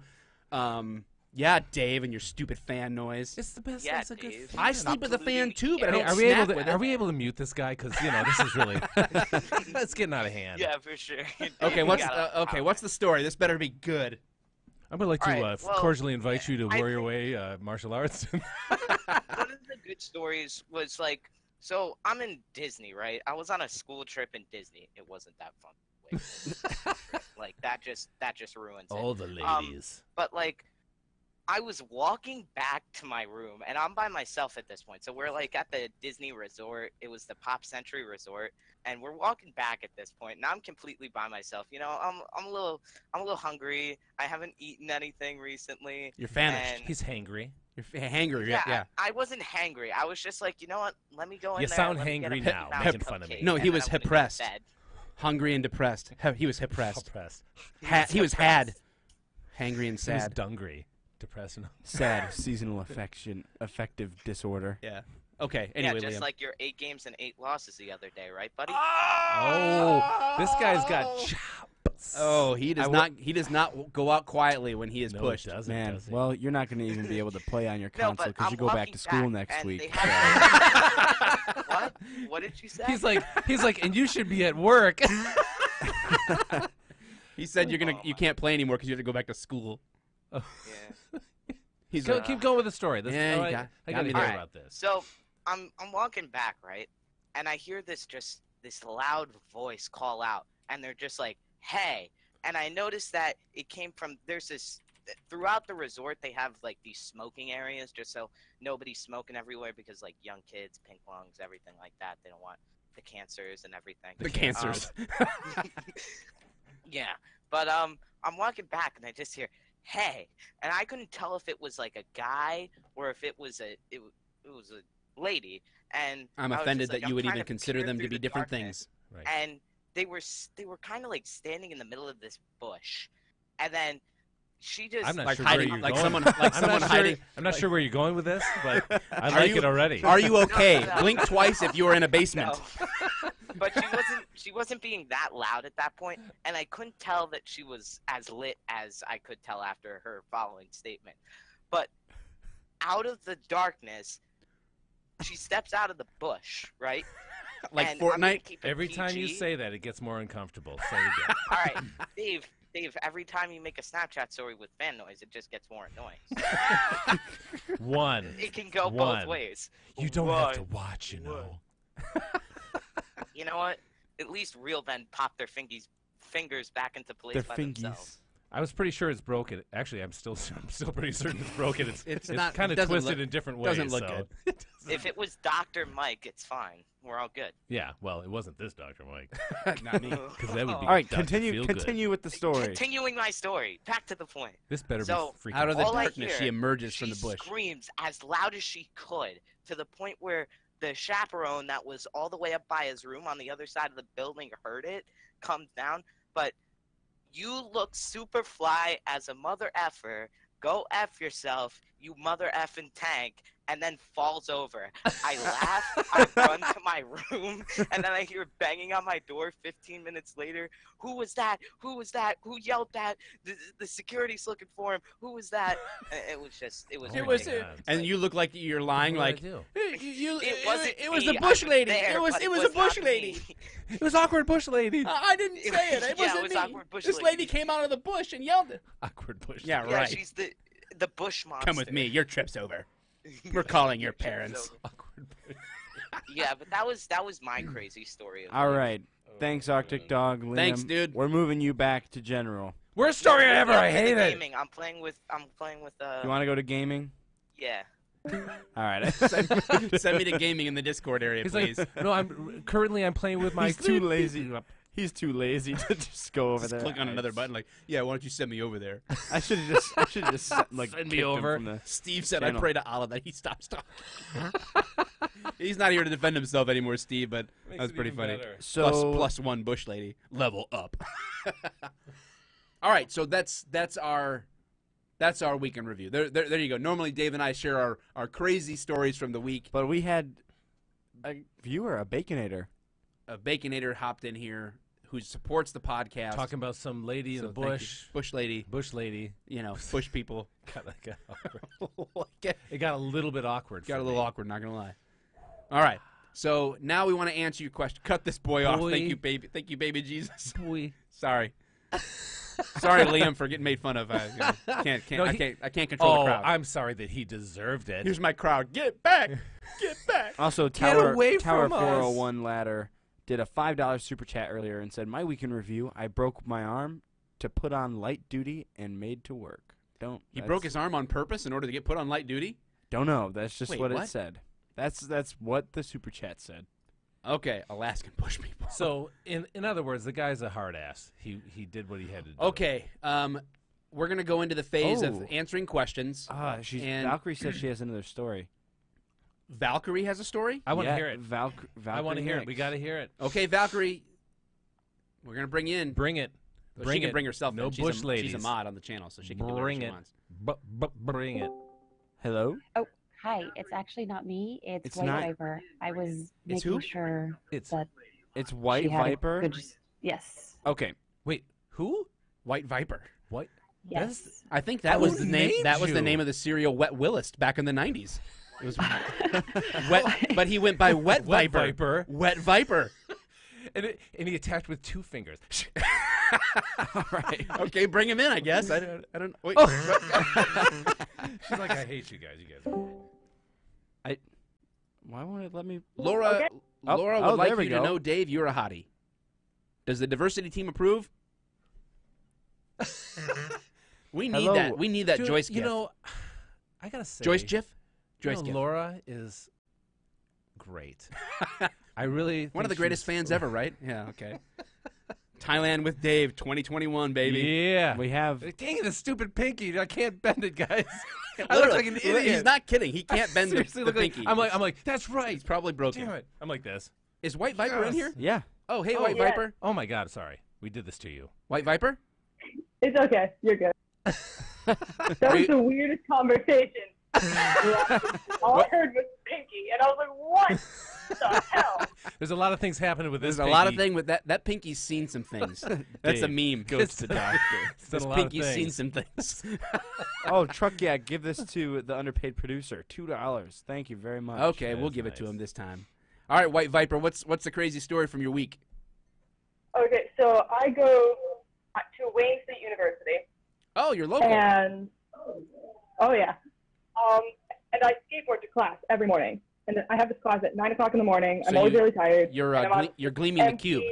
Yeah, Dave, and your stupid fan noise. It's the best. Yeah, it's a good Dave. fan. I sleep with a fan Absolutely. too, but I Hey, don't are we able snap to? with Are it. we able to mute this guy? Because this is really. It's getting out of hand. Yeah, for sure. Okay, You what's gotta- what's the story? This better be good. I would like to All right, well, cordially invite you to I Warrior Way martial arts. One of the good stories was like, so I'm in Disney, right? I was on a school trip in Disney. It wasn't that fun. Wait. Like that just ruins it. All the ladies. But like, I was walking back to my room, and I'm by myself at this point. So we're like at the Disney resort. It was the Pop Century Resort, and we're walking back at this point, and I'm completely by myself. You know, I'm a little hungry. I haven't eaten anything recently. You're famished. And- He's hangry. You're hangry. Yeah. I wasn't hangry. I was just like, you know what? Let me go in You there. sound let me get a hangry Mickey now, Mouse making fun of me. cupcake, No, he and was then I'm gonna go to depressed. bed. Hungry and depressed. He was depressed. Depressed. He was had. Hangry and He was sad. dungry. Depressed. Sad seasonal affective disorder. Yeah. Okay. Anyway, yeah, just Liam. like your 8 games and 8 losses the other day, right, buddy? Oh, this guy's got chops. Oh, he does not. He does not go out quietly when he is no, pushed. It doesn't, Man, does it? well, you're not going to even be able to play on your No, console but because you I'm go back walking to school back, next and week. they so- have- What? What did you say? he's like, and you should be at work. He said you Oh can't play anymore because you have to go back to school. Yeah. He's Go, like, keep going with the story. This, Yeah, all you right, got I me got to there. hear about this. So I'm walking back, right? And I hear this loud voice call out, and they're just like, "Hey!" And I noticed that it came from throughout the resort. They have like these smoking areas just so nobody's smoking everywhere because like young kids, pink lungs, everything like that. They don't want the cancers and everything. the cancers. Yeah, but I'm walking back and I just hear, "Hey," and I couldn't tell if it was like a guy or if it was a lady. And I'm I was offended just like, that you I'm would trying even to consider peer them to through be the different darkness, things. Right. and they were kind of like standing in the middle of this bush, and then she just I'm not Like sure hiding- where you're like going. someone- like I'm someone not sure, hiding- I'm not sure where you're going with this, but I Are like you- it already. Are you okay? No. Blink twice if you were in a basement. No. But she wasn't being that loud at that point, and I couldn't tell that she was as lit as I could tell after her following statement. But out of the darkness, she steps out of the bush, right? Like And I'm gonna Fortnite? keep it Every time you PG. say that, it gets more uncomfortable. Say it again. All right, Dave, every time you make a Snapchat story with fan noise, it just gets more annoying. One. It can go One. both ways. You don't have to watch, you know. You know what? At least real men pop their fingers back into place Their by fingies. themselves. I was pretty sure it's broken. Actually, I'm still pretty certain it's broken. It's not- kind it of doesn't twisted look- in different ways. doesn't look so. good. If it was Dr. Mike, it's fine. We're all good. Yeah, well, it wasn't this Dr. Mike. Not me. Because that would be All right, Dr. continue Feelgood. with the story. Continuing my story, back to the point. This better So, be freaking Out of the All I darkness, hear, she emerges from She the bush. screams as loud as she could to the point where the chaperone that was all the way up by his room on the other side of the building heard it, comes down. But you look super fly as a mother effer. Go F yourself, you mother effing tank, and then falls over. I laugh, I run to my room, and then I hear banging on my door 15 minutes later. Who was that? Who was that? Who yelled that? The security's looking for him. Who was that? It was just, it was Oh my ridiculous. God. And you look like you're lying, What like did I do? It wasn't It was me. the bush I lady. there, It was but a was bush not lady. me. It was awkward bush lady. I didn't say it. It Yeah, wasn't it was me. awkward bush This lady. lady came out of the bush and yelled it. Awkward bush. Yeah, Yeah, right. she's the bush monster. Come with me. Your trip's over. We're calling your parents. Awkward bush. Yeah, but that was my crazy story. Of All life. right. Thanks, Arctic Dog. Liam, Thanks, dude. We're moving you back to general. Worst story Yeah, ever. yeah, I to the hate it. gaming. I'm playing with You want to go to gaming? yeah. All right. Send me to gaming in the Discord area, He's please. like, no, I'm playing with my. He's too lazy. He's too lazy to just go over Just there. click on another button, like, yeah, why don't you send me over there? I should have just like Send me kicked him over. from the- Steve said, Channel. I pray to Allah that he stops talking. He's not here to defend himself anymore, Steve, but that was pretty funny. So Plus one bush lady. Level up. All right, so that's our weekend review. There you go. Normally, Dave and I share our crazy stories from the week. but we had a viewer, a Baconator. A Baconator hopped in here who supports the podcast. Talking about some lady in So the thank you. bush. Bush lady. Bush lady. You know, bush people. It got a little bit awkward. Got for a little me. awkward, not gonna lie. All right. So now we want to answer your question. Cut this boy off. Boy. Thank you, baby. Thank you, baby Jesus. Boy. Sorry. Sorry, Liam, for getting made fun of. I can't control the crowd. I'm sorry that he deserved it. Here's my crowd. Get back. Get back. Also, Tower away Tower from us. 401 Ladder did a $5 super chat earlier and said, "My weekend review: I broke my arm to put on light duty and made to work." He broke his arm on purpose in order to get put on light duty? Don't know. That's just Wait, what what? it said. That's what the super chat said. Okay, Alaskan bush people. So, in other words, the guy's a hard ass. He did what he had to do. Okay, we're going to go into the phase of Oh. answering questions. And- Valkyrie said she has another story. Valkyrie has a story? I want to Yeah, hear it. Valkyrie I want to hear it. We got to hear it. Okay, Valkyrie, we're going to bring you in. Bring it. Well, Bring she can it. bring herself No in. She's bush She's a ladies. mod on the channel, so she can do whatever Bring she it. wants. Bring it. Hello. Hi, it's actually not me. It's, It's White not- Viper. I was It's making who? sure It's that It's White she had a Viper. good- yes. Okay. wait. Who? White Viper. What? Yes. I think that Who was the name. named That was the you? name of the cereal Wet Willist back in the '90s. It was wet, but he went by Wet Wet Viper. Viper. Wet Viper. And he attacked with 2 fingers. All right. Okay, bring him in. I guess. I don't. Wait. She's like, I hate you guys. You guys. Why won't it let me? Laura. Oh, Laura oh, would like there we you to go. know, Dave, you're a hottie. Does the diversity team approve? We need Hello. that. We need that Dude, Joyce you gift. know, I gotta say, Joyce GIF. you Joyce know, gift. Laura is great. I really One of the think greatest she's- fans ever, right? Yeah. Okay. Thailand with Dave, 2021, baby. Yeah. We have. Dang it, the stupid pinky! I can't bend it, guys. I look Literally, like an idiot. He's not kidding. He can't bend the Seriously, look like- pinky. I'm like, that's right. It's probably broken. Damn it! I'm like this. Is White Viper in Yes. here? Yeah. Oh, hey, Oh, White yeah. Viper. Oh my God! Sorry, we did this to you. White Viper. It's okay. You're good. That was the weirdest conversation. All I heard was Pinky, and I was like, what? the hell? There's a lot of things happening with this. There's a lot of things with that. That Pinky's seen some things. That's a Dave meme. goes to doctor. This Pinky's seen some things. Oh, Truck, yeah, give this to the underpaid producer. $2. Thank you very much. Okay, we'll give it to him this time. All right, White Viper, what's the crazy story from your week? Okay, so I go to Wayne State University. Oh, you're local. And, oh, yeah. And I skateboard to class every morning. And I have this class at 9 o'clock in the morning. I'm always really tired. You're gleaming the cube.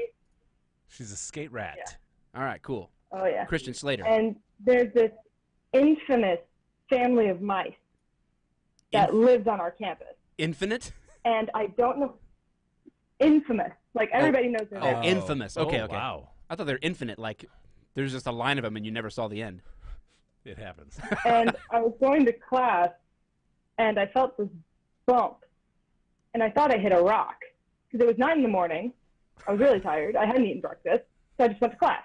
She's a skate rat. Yeah. All right, cool. Oh, yeah. Christian Slater. And there's this infamous family of mice that lives on our campus. Infinite? And I don't know. Infamous. Like, everybody knows their name. Infamous. Okay, okay. Wow. I thought they're infinite, like there's just a line of them and you never saw the end. It happens. And I was going to class, and I felt this bump. And I thought I hit a rock. Because it was 9 in the morning. I was really tired. I hadn't eaten breakfast. So I just went to class.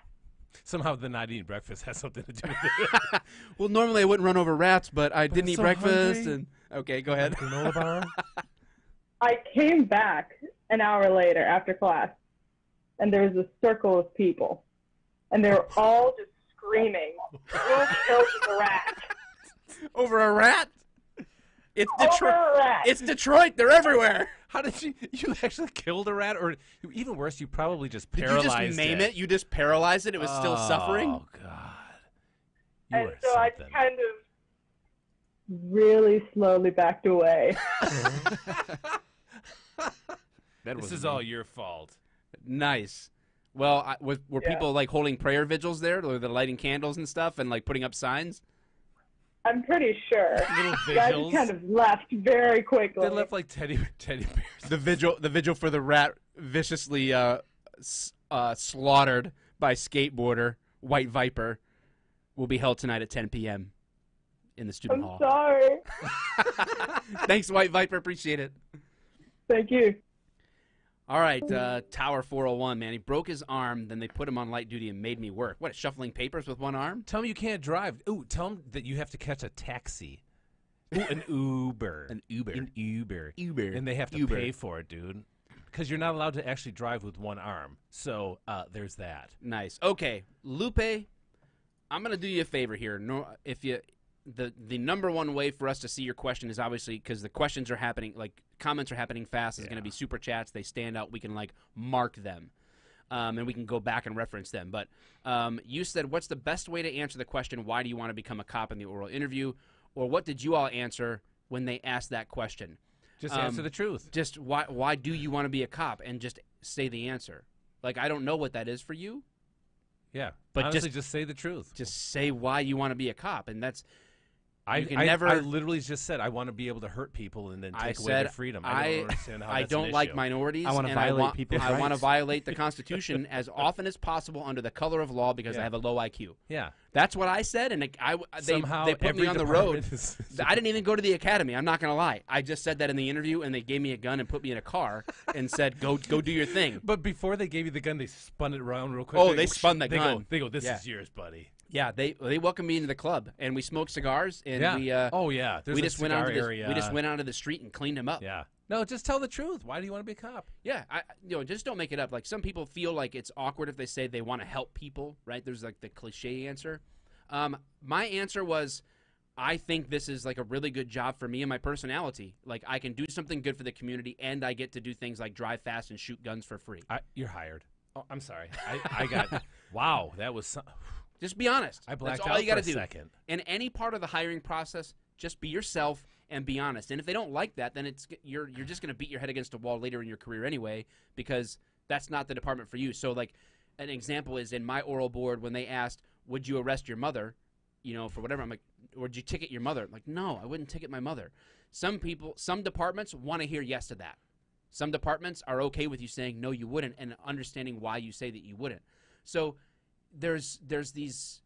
Somehow the not eating breakfast has something to do with it. Well, normally I wouldn't run over rats, but I didn't I'm eat so breakfast. hungry. And okay, go ahead. Granola bar? I came back an hour later after class, and there was a circle of people. And they were all just screaming, "Who killed the rat?" Over a rat? It's Over Detroit. a rat. It's Detroit. They're everywhere. How did you actually killed a rat? Or even worse, you probably just Did paralyzed you just maim it? You just paralyzed it? It was still suffering? Oh, God. You And are so I something. kind of really slowly backed away. This is all your fault. Nice. Well, were Yeah. people like holding prayer vigils there? Were they lighting candles and stuff and like putting up signs? I'm pretty sure. Little Guys vigils. just kind of left very quickly. They left like teddy bears. The vigil for the rat viciously slaughtered by skateboarder White Viper will be held tonight at 10 p.m. in the student I'm hall. sorry. Thanks, White Viper. Appreciate it. Thank you. All right, Tower 401, man. He broke his arm, then they put him on light duty and made me work. What, shuffling papers with one arm? Tell him you can't drive. Ooh, tell him that you have to catch a taxi. Ooh, an Uber. An Uber. An Uber. Uber. And they have to Uber. pay for it, dude. Because you're not allowed to actually drive with one arm. So there's that. Nice. Okay, Lupe, I'm going to do you a favor here. No, if you the number one way for us to see your question is obviously because the questions are happening, like comments are happening fast. Is going to be super chats. They stand out. We can like mark them, and we can go back and reference them. But you said, what's the best way to answer the question? Why do you want to become a cop in the oral interview? Or what did you all answer when they asked that question? Just answer the truth. Just why do you want to be a cop? And just say the answer. Like, I don't know what that is for you. Yeah. But honestly, just say the truth. Just say why you want to be a cop. And that's, I never. I literally just said I want to be able to hurt people and then take away their freedom. I don't understand how I that's don't an like issue. minorities. I want to and violate people's I want to rights. violate the Constitution as often as possible under the color of law because I have a low IQ. Yeah. That's what I said, and Somehow they put every me on the road. department is- I didn't even go to the academy. I'm not going to lie. I just said that in the interview, and they gave me a gun and put me in a car and said, "Go do your thing." But before they gave you the gun, they spun it around real quick. Oh, they spun the they gun. They go, this Yeah. is yours, buddy. Yeah, they welcomed me into the club, and we smoked cigars, and we oh yeah, there's we a just went cigar onto the area. we just went onto the street and cleaned him up. Yeah. No, just tell the truth. Why do you want to be a cop? Yeah, just don't make it up. Like, some people feel like it's awkward if they say they want to help people, right? There's like the cliche answer. My answer was, I think this is like a really good job for me and my personality. Like, I can do something good for the community, and I get to do things like drive fast and shoot guns for free. You're hired. Oh, I'm sorry. I got. Wow, that was. Just be honest. I blacked That's all out you got to for a do. second. In any part of the hiring process, just be yourself and be honest. And if they don't like that, then you're just going to beat your head against a wall later in your career anyway, because that's not the department for you. So, like, an example is in my oral board when they asked, "Would you arrest your mother?" For whatever. I'm like, "Or would you ticket your mother?" I'm like, "No, I wouldn't ticket my mother." Some departments want to hear yes to that. Some departments are okay with you saying no, you wouldn't, and understanding why you say that you wouldn't. So there's these.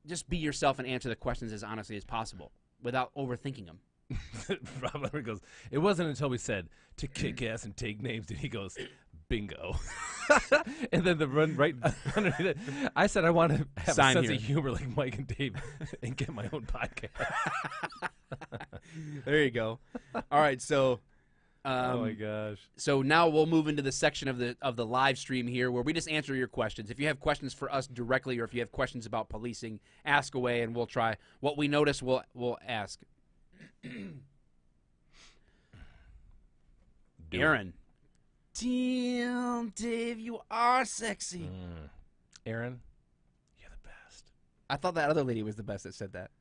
Just be yourself and answer the questions as honestly as possible without overthinking them. Rob Leonard goes, it wasn't until we said to kick ass and take names that he goes, bingo. And then the run right underneath it. I said I want to have Sign a sense here. of humor like Mike and Dave and get my own podcast. There you go. All right, so Oh my gosh. So now we'll move into the section of the live stream here where we just answer your questions. If you have questions for us directly, or if you have questions about policing, ask away, and we'll try. What we notice, we'll ask. Aaron. Damn, Dave, you are sexy. Aaron, you're the best. I thought that other lady was the best that said that.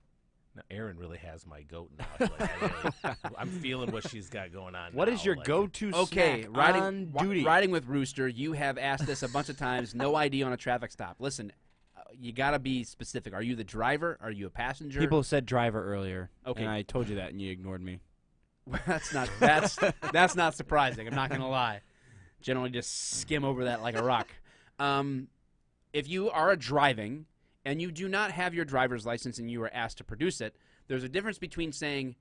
No, Aaron really has my goat now. I'm feeling what she's got going on. What now. is your Like, go-to Okay, snack on duty? riding with Rooster, you have asked this a bunch of times. No ID on a traffic stop. Listen, you got to be specific. Are you the driver? Are you a passenger? People said driver earlier. Okay. And I told you that, and you ignored me. that's not surprising. I'm not gonna lie. Generally, just skim over that like a rock. If you are driving and you do not have your driver's license and you are asked to produce it, there's a difference between saying,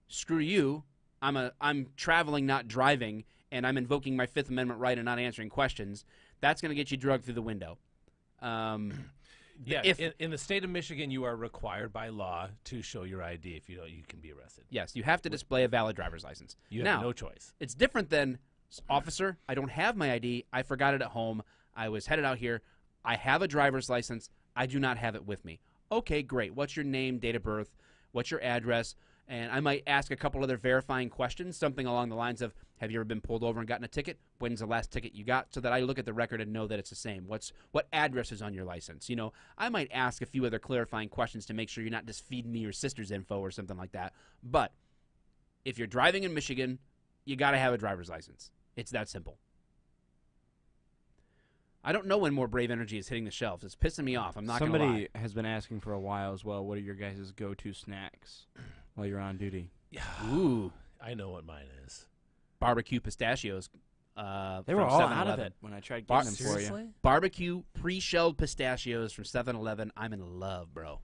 "Screw you, I'm traveling, not driving, and I'm invoking my Fifth Amendment right and not answering questions." That's gonna get you drugged through the window. Yeah, in the state of Michigan, you are required by law to show your ID. If you don't, you can be arrested. Yes, you have to display a valid driver's license. You have now, no choice. It's different than, officer, I don't have my ID. I forgot it at home. I was headed out here. I have a driver's license. I do not have it with me. Okay, great. What's your name, date of birth? What's your address? And I might ask a couple other verifying questions, something along the lines of, have you ever been pulled over and gotten a ticket? When's the last ticket you got? So that I look at the record and know that it's the same. What address is on your license? You know, I might ask a few other clarifying questions to make sure you're not just feeding me your sister's info or something like that. But if you're driving in Michigan, you got to have a driver's license. It's that simple. I don't know when more Brave Energy is hitting the shelves. It's pissing me off. I'm not going to lie. Somebody has been asking for a while as well, what are your guys' go-to snacks while you're on duty? Ooh. I know what mine is. Barbecue pistachios. They were from all out 7-Eleven. of it when I tried getting them for you. Seriously? Barbecue pre-shelled pistachios from 7-Eleven. I'm in love, bro.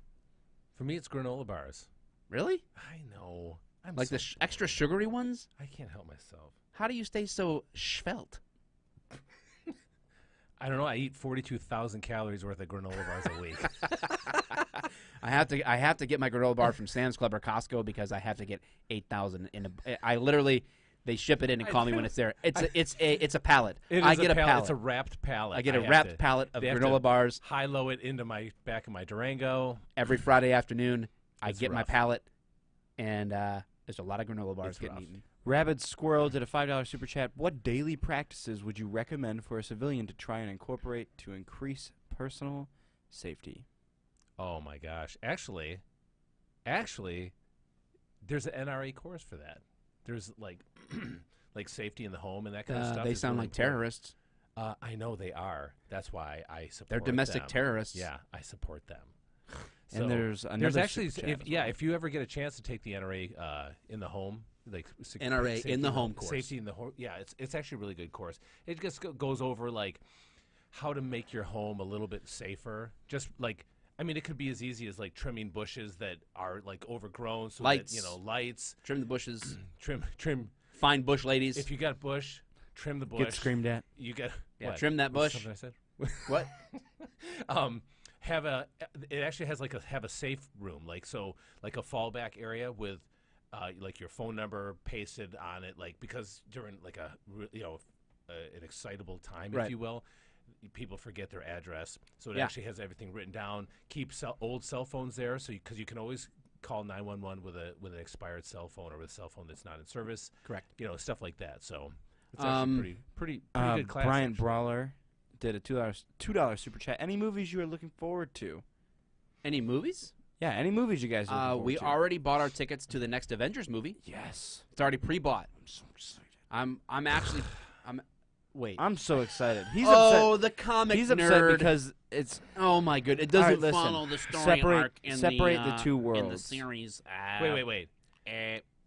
For me, it's granola bars. Really? I know. I'm Like so the extra sugary ones? I can't help myself. How do you stay so svelte? I don't know. I eat 42,000 calories worth of granola bars a week. I have to get my granola bar from Sam's Club or Costco because I have to get 8,000 in a. I literally, they ship it in and call me when it's there. It's a pallet. I get a pallet. It's a wrapped pallet. I get a wrapped pallet of granola bars. High-low it into my back of my Durango. Every Friday afternoon. I It's get my rough. pallet, and there's a lot of granola bars It's getting rough. eaten. Rabid Squirrel did a $5 super chat. What daily practices would you recommend for a civilian to try and incorporate to increase personal safety? Oh my gosh! Actually, there's an NRA course for that. There's like, like safety in the home and that kind of stuff. They is sound really like important. terrorists. I know they are. That's why I support. They're domestic them. terrorists. Yeah, I support them. And So, there's another actually, super chat as well. if you ever get a chance to take the NRA in the home, like NRA safety in the home course. safety in the home. Yeah, it's actually a really good course. It just goes over like how to make your home a little bit safer. Just like, I mean, it could be as easy as like trimming bushes that are like overgrown, so Lights. that, lights, Trim the bushes. trim. Find bush ladies. If you got a bush, trim the bush. Get screamed at. You got trim that What's bush. something I said? What? It actually has have a safe room, like a fallback area with like your phone number pasted on it, like because during like an excitable time, Right. if you will, people forget their address, so it Yeah. actually has everything written down. Keep old cell phones there, so because you can always call 911 with an expired cell phone or with a cell phone that's not in service. Correct. Stuff like that. So it's actually pretty good class. Brian actually. Brawler did a $2 super chat. Any movies you are looking forward to? Any movies? Yeah, any movies you guys are looking forward We to? already bought our tickets to the next Avengers movie. Yes. It's already pre-bought. I'm so excited. Wait. I'm so excited. He's oh, upset. the comic He's nerd. upset because it's Oh my good! It All doesn't right, listen. follow the story Separate- arc in separate the the two in the worlds. series. Wait.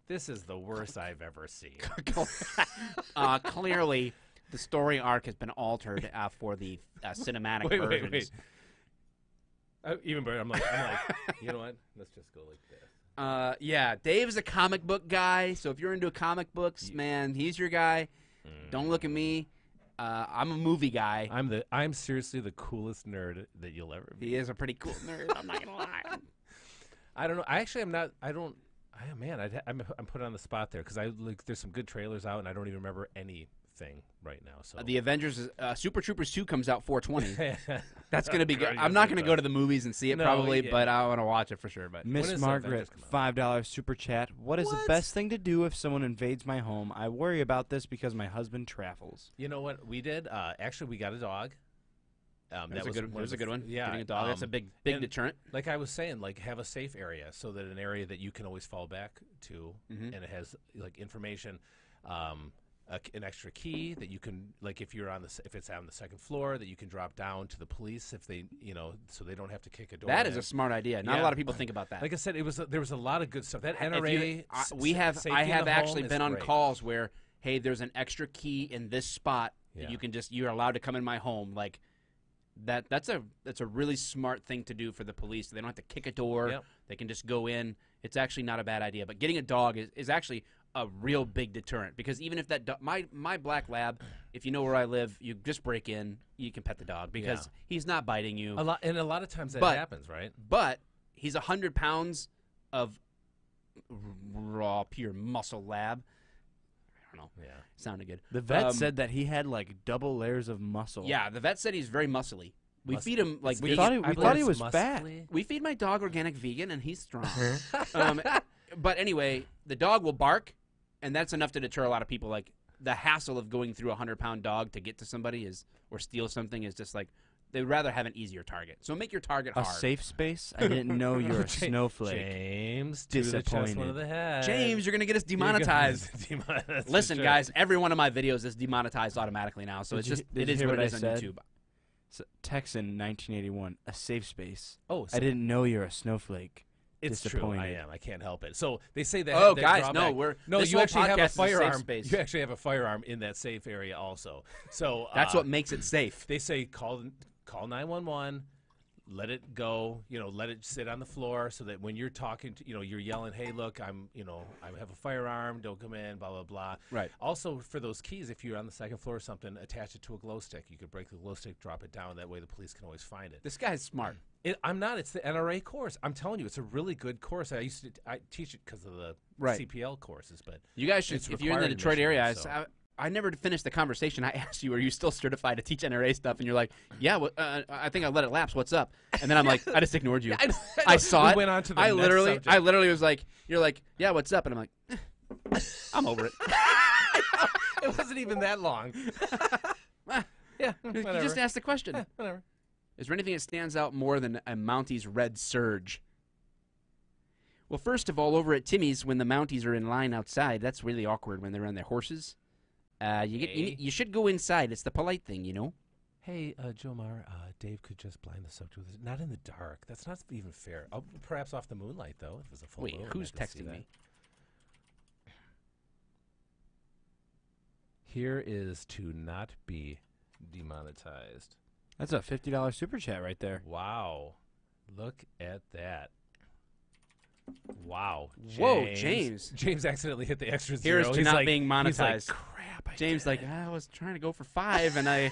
This is the worst I've ever seen. Clearly, the story arc has been altered for the cinematic versions. Wait. Even better. I'm like, you know what? Let's just go like this. Yeah, Dave's a comic book guy, so if you're into comic books, man, he's your guy. Don't look at me. I'm a movie guy. I'm seriously the coolest nerd that you'll ever be. He is a pretty cool nerd. I'm not gonna lie. I don't know. I'm not. I don't. Man, I'm put on the spot there because there's some good trailers out and I don't even remember anything right now. So The Avengers, Super Troopers 2 comes out 4/20. That's going to be good. I'm not going to go to the movies and see it probably, but I want to watch it for sure. But Miss Margaret, $5 super chat. What is the best thing to do if someone invades my home? I worry about this because my husband travels. You know what we did? Actually, we got a dog. That was a good one. Yeah, getting a dog. That's a big deterrent. Like I was saying, like have a safe area so that an area that you can always fall back to, and it has like information, an extra key that you can if it's on the second floor that you can drop down to the police if they so they don't have to kick a door. That is a smart idea. Not a lot of people think about that. Like I said, there was a lot of good stuff. That NRA. I have actually been on calls where there's an extra key in this spot that you're allowed to come in my home like. That's a really smart thing to do for the police. They don't have to kick a door. Yep. They can just go in. It's actually not a bad idea. But getting a dog is actually a real big deterrent because even if that my black lab, if you know where I live, you just break in, you can pet the dog because he's not biting you. A lot of times that happens, right? But he's 100 pounds of raw, pure muscle lab. I don't know. Yeah, sounded good. The vet said that he had like double layers of muscle. Yeah, the vet said he's very muscly. We feed him like we thought he was fat. We feed my dog organic vegan, and he's strong. But anyway, the dog will bark, and that's enough to deter a lot of people. Like the hassle of going through a 100-pound dog to get to somebody or steal something is just like they'd rather have an easier target. So make your target hard. A safe space? I didn't know you're a snowflake. James, disappointed. One of the head. James, you're gonna get us demonetized. Listen, guys, every one of my videos is demonetized automatically now, so it is what it is on YouTube. So, Texan 1981, a safe space. Oh, I didn't know you're a snowflake. It's true. I am. I can't help it. So they say that. Oh, guys, no, you actually have a firearm. Space. You actually have a firearm in that safe area also. So that's what makes it safe. They say call 911. Let it go, let it sit on the floor so that when you're talking to, you're yelling, hey, look, I have a firearm, don't come in, blah, blah, blah. Right. Also, for those keys, if you're on the second floor or something, attach it to a glow stick. You could break the glow stick, drop it down. That way the police can always find it. This guy's smart. I'm not. It's the NRA course. I'm telling you, it's a really good course. I teach it because of the CPL courses. But you guys should, if you're in the Detroit area, I never finished the conversation. I asked you, are you still certified to teach NRA stuff? And you're like, yeah, I think I let it lapse. What's up? And then I'm like, I just ignored you. I saw it. Went on to the I next subject. literally was like, you're like, yeah, what's up? And I'm like, I'm over it. It wasn't even that long. Yeah, you just asked the question. Whatever. Is there anything that stands out more than a Mountie's red surge? Well, first of all, over at Timmy's, when the Mounties are in line outside, that's really awkward when they're on their horses. You should go inside. It's the polite thing, Hey, Jomar, Dave could just blind the subject with it. Not in the dark. That's not even fair. Perhaps off the moonlight, though. If it was a full moon. Wait, who's texting me? Here is to not be demonetized. That's a $50 super chat right there. Wow. Look at that. Wow. Whoa, James. James accidentally hit the extra zero. Here's to not being monetized. He's like, crap. James I was trying to go for 5 and I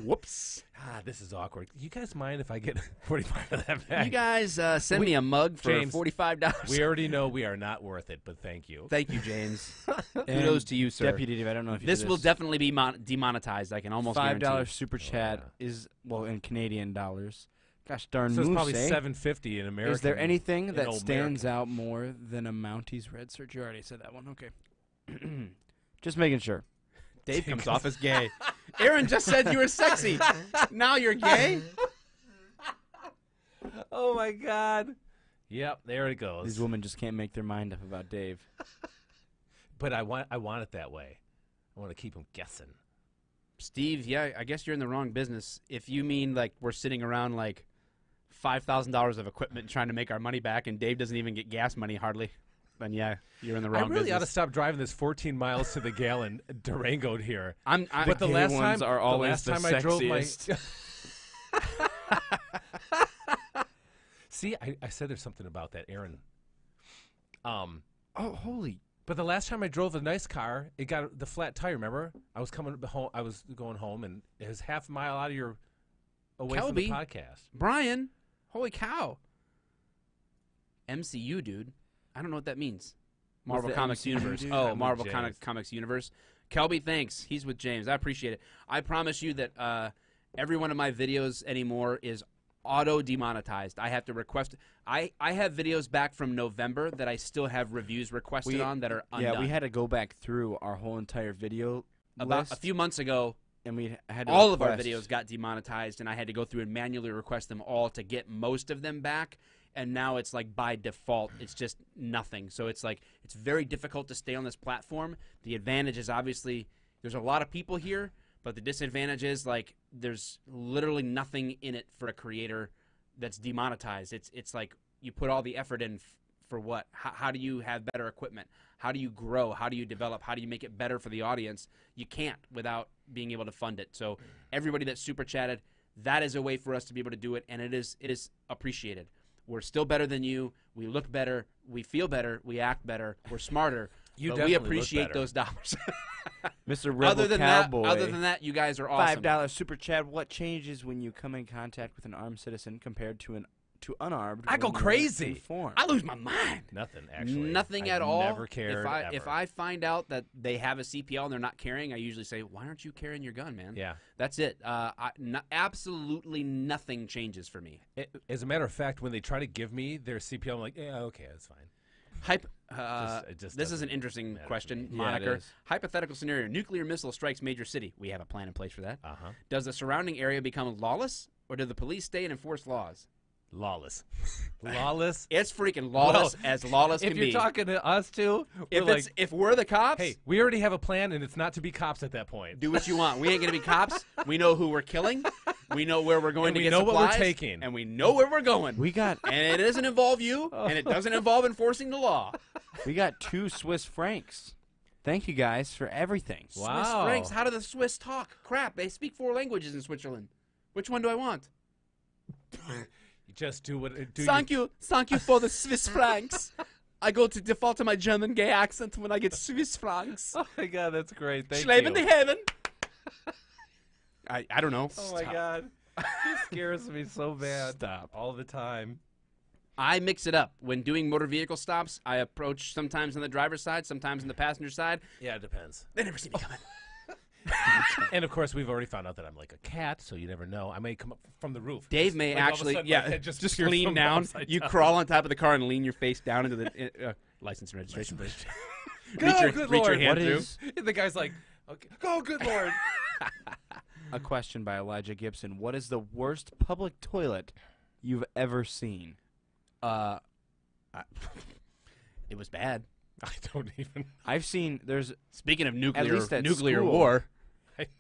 whoops. This is awkward. You guys mind if I get 45 of that back? You guys send me a mug for James, $45. We already know we are not worth it, but thank you. Thank you, James. Kudos to you, sir. Deputy Dave, I don't know if you this will definitely be demonetized. I can almost guarantee. $5 super chat is, in Canadian dollars. Gosh darn, so it's probably $7.50 in American. Is there anything that stands out more than a Mountie's red surge? You already said that one. Okay. Just making sure. Dave comes off as gay. Aaron just said you were sexy. Now you're gay? Oh, my God. Yep, there it goes. These women just can't make their mind up about Dave. But I want it that way. I want to keep them guessing. Steve, yeah, I guess you're in the wrong business. If you mean we're sitting around $5,000 of equipment trying to make our money back and Dave doesn't even get gas money hardly, then yeah, you're in the wrong business. I really ought to stop driving this 14 miles to the gallon Durango here. But the last time are always the sexiest. See, I said there's something about that, Aaron. Holy. But the last time I drove a nice car, it got the flat tire, remember? I was coming home, I was going home, and it was half a mile out of away from the podcast. Brian, holy cow. MCU, dude. I don't know what that means. Marvel the Comics MCU Universe. dude? Oh, I'm Marvel with James. Comics Universe. Kelby, thanks. He's with James. I appreciate it. I promise you that every one of my videos anymore is auto demonetized. I have to request. I have videos back from November that I still have reviews requested on that are undone. Yeah, we had to go back through our whole entire video about list, a few months ago. and we had to All of our request- videos got demonetized, and I had to go through and manually request them all to get most of them back. And now it's like by default, it's just nothing. So it's like it's very difficult to stay on this platform. The advantage is obviously there's a lot of people here, but the disadvantage is like there's literally nothing in it for a creator that's demonetized. It's like you put all the effort in for what? How do you have better equipment? How do you grow? How do you develop? How do you make it better for the audience? You can't without being able to fund it. So everybody that super chatted, that is a way for us to be able to do it, and it is appreciated. We're still better than you. We look better. We feel better. We act better. We're smarter. You but definitely we look appreciate better. those dollars. Mr. Rebel Cowboy. other than that, you guys are awesome. $5 super chat. What changes when you come in contact with an armed citizen compared to unarmed? I go when you're crazy. informed? I lose my mind. Nothing, actually. Nothing I at all. Never cared. If I find out that they have a CPL and they're not carrying, I usually say, "Why aren't you carrying your gun, man?" Yeah. That's it. Absolutely nothing changes for me. As a matter of fact, when they try to give me their CPL, I'm like, yeah, okay, that's fine. It just this is an doesn't interesting matter to question, me. Yeah, it moniker. is. Hypothetical scenario: nuclear missile strikes major city. We have a plan in place for that. Uh-huh. Does the surrounding area become lawless, or do the police stay and enforce laws? Lawless. Lawless. It's freaking lawless as lawless If can you're be. talking to us two, If we're the cops, hey, we already have a plan, and it's not to be cops at that point. do what you want. We ain't gonna be cops. We know who we're killing. We know where we're going And to we get know what we're supplies, taking. and we know where we're going. We got and it doesn't involve you, and it doesn't involve enforcing the law. 2 Swiss francs. Thank you guys for everything. Wow. Swiss francs. How do the Swiss talk? Crap, they speak 4 languages in Switzerland. Which one do I want? You just do what. Thank you for the Swiss francs. I go to default to my German gay accent when I get Swiss francs. Oh my god, that's great. Thank Schleben you. die Heaven. I don't know. Oh my god, he scares me so bad. Stop. All the time. I mix it up. When doing motor vehicle stops, I approach sometimes on the driver's side, sometimes on the passenger side. Yeah, it depends. They never see me coming. And of course, we've already found out that I'm like a cat, so you never know. I may come up from the roof. Dave may Like, all of a actually, sudden, yeah, my head just just appears lean from down. upside You down. crawl on top of the car and lean your face down into the license and registration plate. Go, reach good your Lord. hand What through. is And the guy's like, okay, go, good lord. a question by Elijah Gibson? What is the worst public toilet you've ever seen? It was bad. I don't even. I've seen there's Speaking of least at nuclear school. war,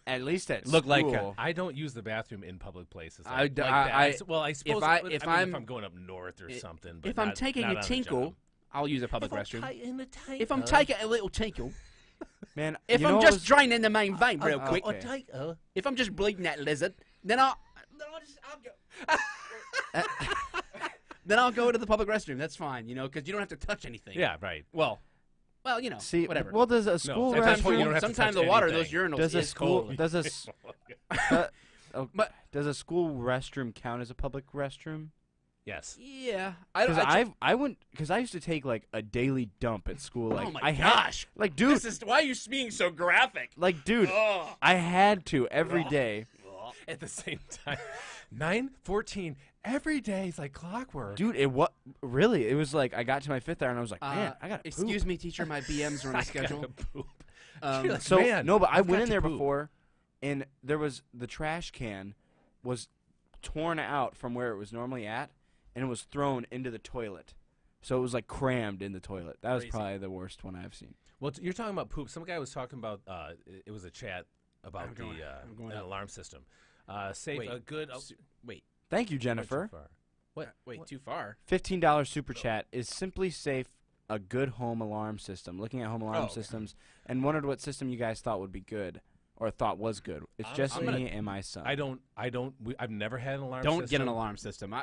at least at Look like, school. I don't use the bathroom in public places. I Like d- that. I- Well, I suppose I- I mean, if if I'm- I'm going up north or something. But if I'm not- taking not a on the tinkle, job. I'll use a public restroom. If I'm If taking a little tinkle, Man, if you I'm know what just was- draining the main vein real oh, quick, okay. if I'm just bleeding that lizard, then I'll go. Then I'll go to the public restroom. That's fine, because you don't have to touch anything. Yeah, right. Well, see, whatever. Well, does a school at that point, you don't restroom have to Sometimes touch the water, anything. those urinals, does a is school cold. does does a school restroom count as a public restroom? Yes. Yeah, Because I used to take like a daily dump at school. Like oh my I had, gosh, like dude, why are you being so graphic? like dude, Ugh. I had to every day. At the same time, 9:14 every day is like clockwork. Dude, it was like I got to my 5th hour and I was like, man, I got to Excuse me, teacher, my BMs are on a schedule. Poop. Um, So Man, no, but I I've went got in to there poop. before, and there was the trash can was torn out from where it was normally at, and it was thrown into the toilet. So it was like crammed in the toilet. That was Crazy. probably the worst one I've seen. Well, you're talking about poop. Some guy was talking about. It was a chat about I'm going an up. alarm system. Save Wait, a good. wait, Thank you, went too Jennifer. far. wait, too far. $15 super chat. Is Simply Safe a good home alarm system? Looking at home alarm okay. systems, and wondered what system you guys thought would be good or thought was good. It's just I'm me gonna- and my son. I've never had an alarm. Don't system. get an alarm system.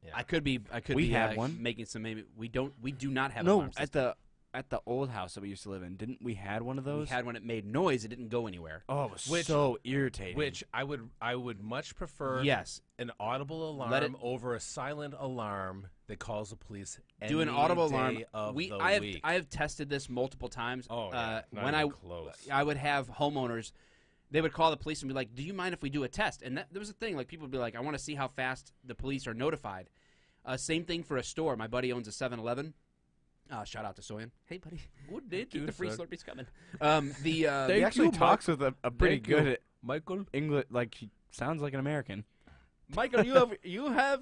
Yeah. I could be. We have one. Making some. Maybe we don't. We do not have. an no, alarm system. at the old house that we used to live in, didn't we had one of those? We had one. It made noise. It didn't go anywhere. Oh, it was Which- so irritating. Which I would much prefer. Yes. An audible Let it- alarm over a silent alarm that calls the police Do an any audible day alarm. of the I week. have tested this multiple times. Oh, yeah. Not When even close. I would have homeowners, they would call the police and be like, "Do you mind if we do a test?" And there was a thing, like people would be like, "I want to see how fast the police are notified." Same thing for a store. My buddy owns a 7-Eleven. Shout out to Soyan. Hey, buddy. What did Keep the free Slurpees coming. He actually talks with a pretty Thank you, good Michael. English. Like he sounds like an American. Michael, you have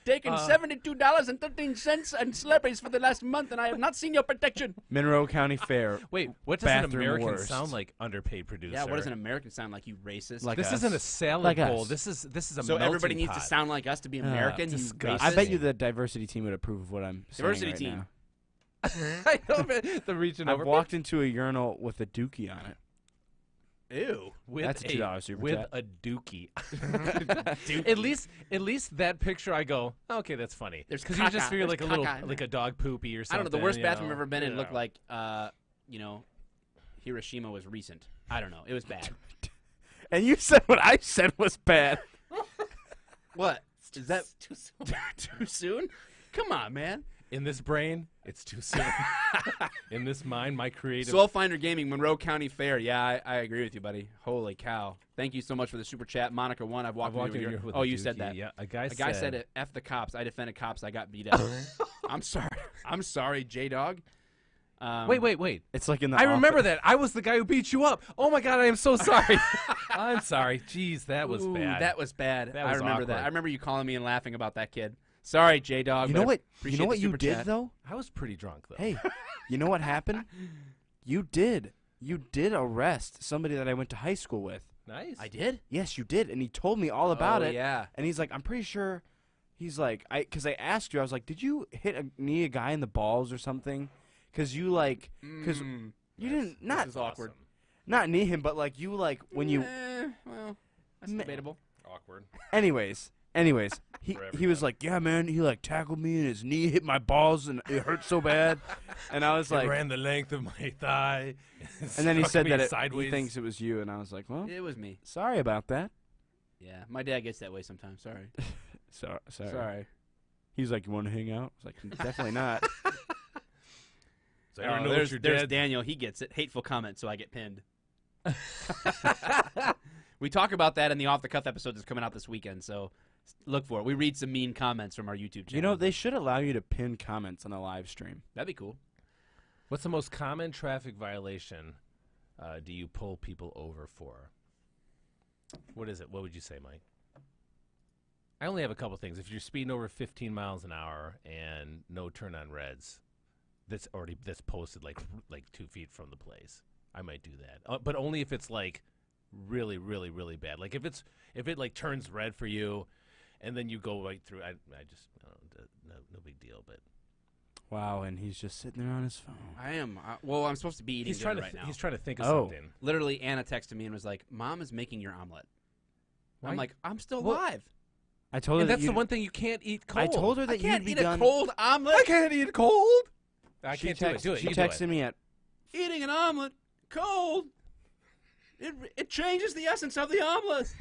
taken $72.13 and Slurpees for the last month, and I have not seen your protection. Monroe County Fair. Wait, what does an Bathroom American worst. sound like? Underpaid producer. Yeah, what does an American sound like? You racist. Like This us. isn't a salad Like bowl. us. This is a so everybody melting needs pot. to sound like us to be American. You disgusting. racist. I bet you the diversity team would approve of what I'm saying Diversity right team. now. I know, man. The reaching I've over. walked into a urinal with a dookie on it. Ew. With That's a $2 super with chat. a dookie. At least that picture, I go, okay, that's funny. There's Because you just caca. feel There's like a little, caca in like there. a dog poopy or I something. don't know. The worst you bathroom know? I've ever been in Yeah. looked like, Hiroshima was recent. I don't know. It was bad. And you said what I said was bad. What? Is that too soon? Too soon? Come on, man. In this brain, it's too soon. In this mind, my creative. Soulfinder Gaming, Monroe County Fair. Yeah, I agree with you, buddy. Holy cow. Thank you so much for the super chat. Monica 1, I've walked into in your... with Oh, a you said dookie. that. Yeah, a guy said it. F the cops. I defended cops. I got beat up. I'm sorry. I'm sorry, J-Dog. Wait. It's like in the I remember office. that. I was the guy who beat you up. Oh, my God, I am so sorry. I'm sorry. Jeez, that was Ooh, bad. That was bad. That was I remember that. awkward. I remember you calling me and laughing about that kid. Sorry, J-Dog. You but know what? appreciate You know the what you super did chat. though? I was pretty drunk, though. Hey, you know what happened? You did arrest somebody that I went to high school with. Nice. I did? Yes, you did, and he told me all about it. Yeah. And he's like, I'm pretty sure. He's like, because I asked you, I was like, did you knee a guy in the balls or something? Because you because you didn't This is awkward. not knee him, but like you when you. Well, that's Ma- debatable. Awkward. Anyways, he was like, yeah, man, he like tackled me and his knee hit my balls and it hurt so bad, and I was It like, ran the length of my thigh. and then he struck said me that he sideways. thinks it was you, and I was like, well, It was me. sorry about that. Yeah, my dad gets that way sometimes. Sorry. Sorry. He's like, you want to hang out? I was like, definitely not. So I don't know what there's your there's dad- Daniel. He gets it. Hateful comment, so I get pinned. We talk about that in the Off the Cuff episode that's coming out this weekend, so look for it. We read some mean comments from our YouTube channel. You know, they should allow you to pin comments on a live stream. That'd be cool. What's the most common traffic violation do you pull people over for? What is it? What would you say, Mike? I only have a couple things. If you're speeding over 15 miles an hour and no turn on reds, that's posted like 2 feet from the place, I might do that. But only if it's like really, really, really bad. Like if it like turns red for you, and then you go right through. I just no big deal. But Wow, and he's just sitting there on his phone. I am. I'm supposed to be eating he's trying dinner to right now. he's trying to think of Oh. something. Literally, Anna texted me and was like, "Mom is making your omelet." I'm Right. like, "I'm still Well, alive. I told her And that that's the you'd- one thing you can't eat cold. I told her I that can't you'd be eat done. a cold omelet. I can't eat cold. I She can't do it. Do it. She You do it. texted me at Eating an omelet cold. It changes the essence of the omelet.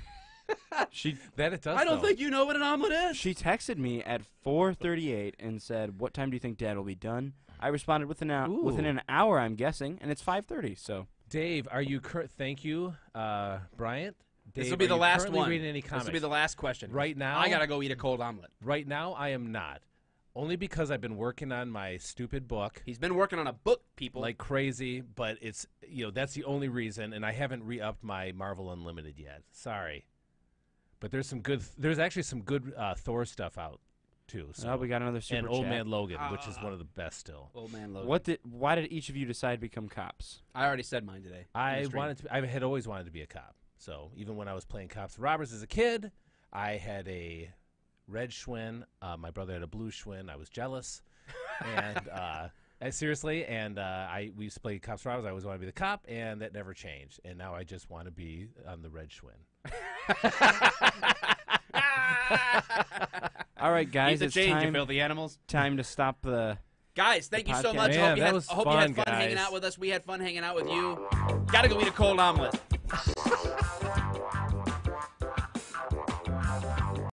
she That it does. I don't though. think you know what an omelet is. she texted me at 4:38 and said, "What time do you think Dad will be done?" I responded within an hour, I'm guessing, and it's 5:30. So Dave, are you thank you, Bryant. This Dave, will be are the you last currently one. Reading any This comics? will be the last question. Right now? I gotta go eat a cold omelet. Right now, I am not. Only because I've been working on my stupid book He's been working on a book, people. like crazy, but it's that's the only reason, and I haven't re-upped my Marvel Unlimited yet. Sorry, but there's actually some good Thor stuff out too. So we got another super and Old chat. Man Logan, which is one of the best still. Old man Logan. Why did each of you decide to become cops? I already said mine today. I had always wanted to be a cop. So even when I was playing cops and robbers as a kid, I had a red Schwinn. My brother had a blue Schwinn. I was jealous, and seriously. And we used to play cops and robbers. I always wanted to be the cop, and that never changed. And now I just want to be on the red Schwinn. All right, guys, Eat the it's change, you time, filthy animals. time to stop the. Guys, thank The you so podcast. much. Man, I hope you that had, was I hope you had fun, fun hanging guys. out with us. We had fun hanging out with you. Gotta go eat a cold omelet.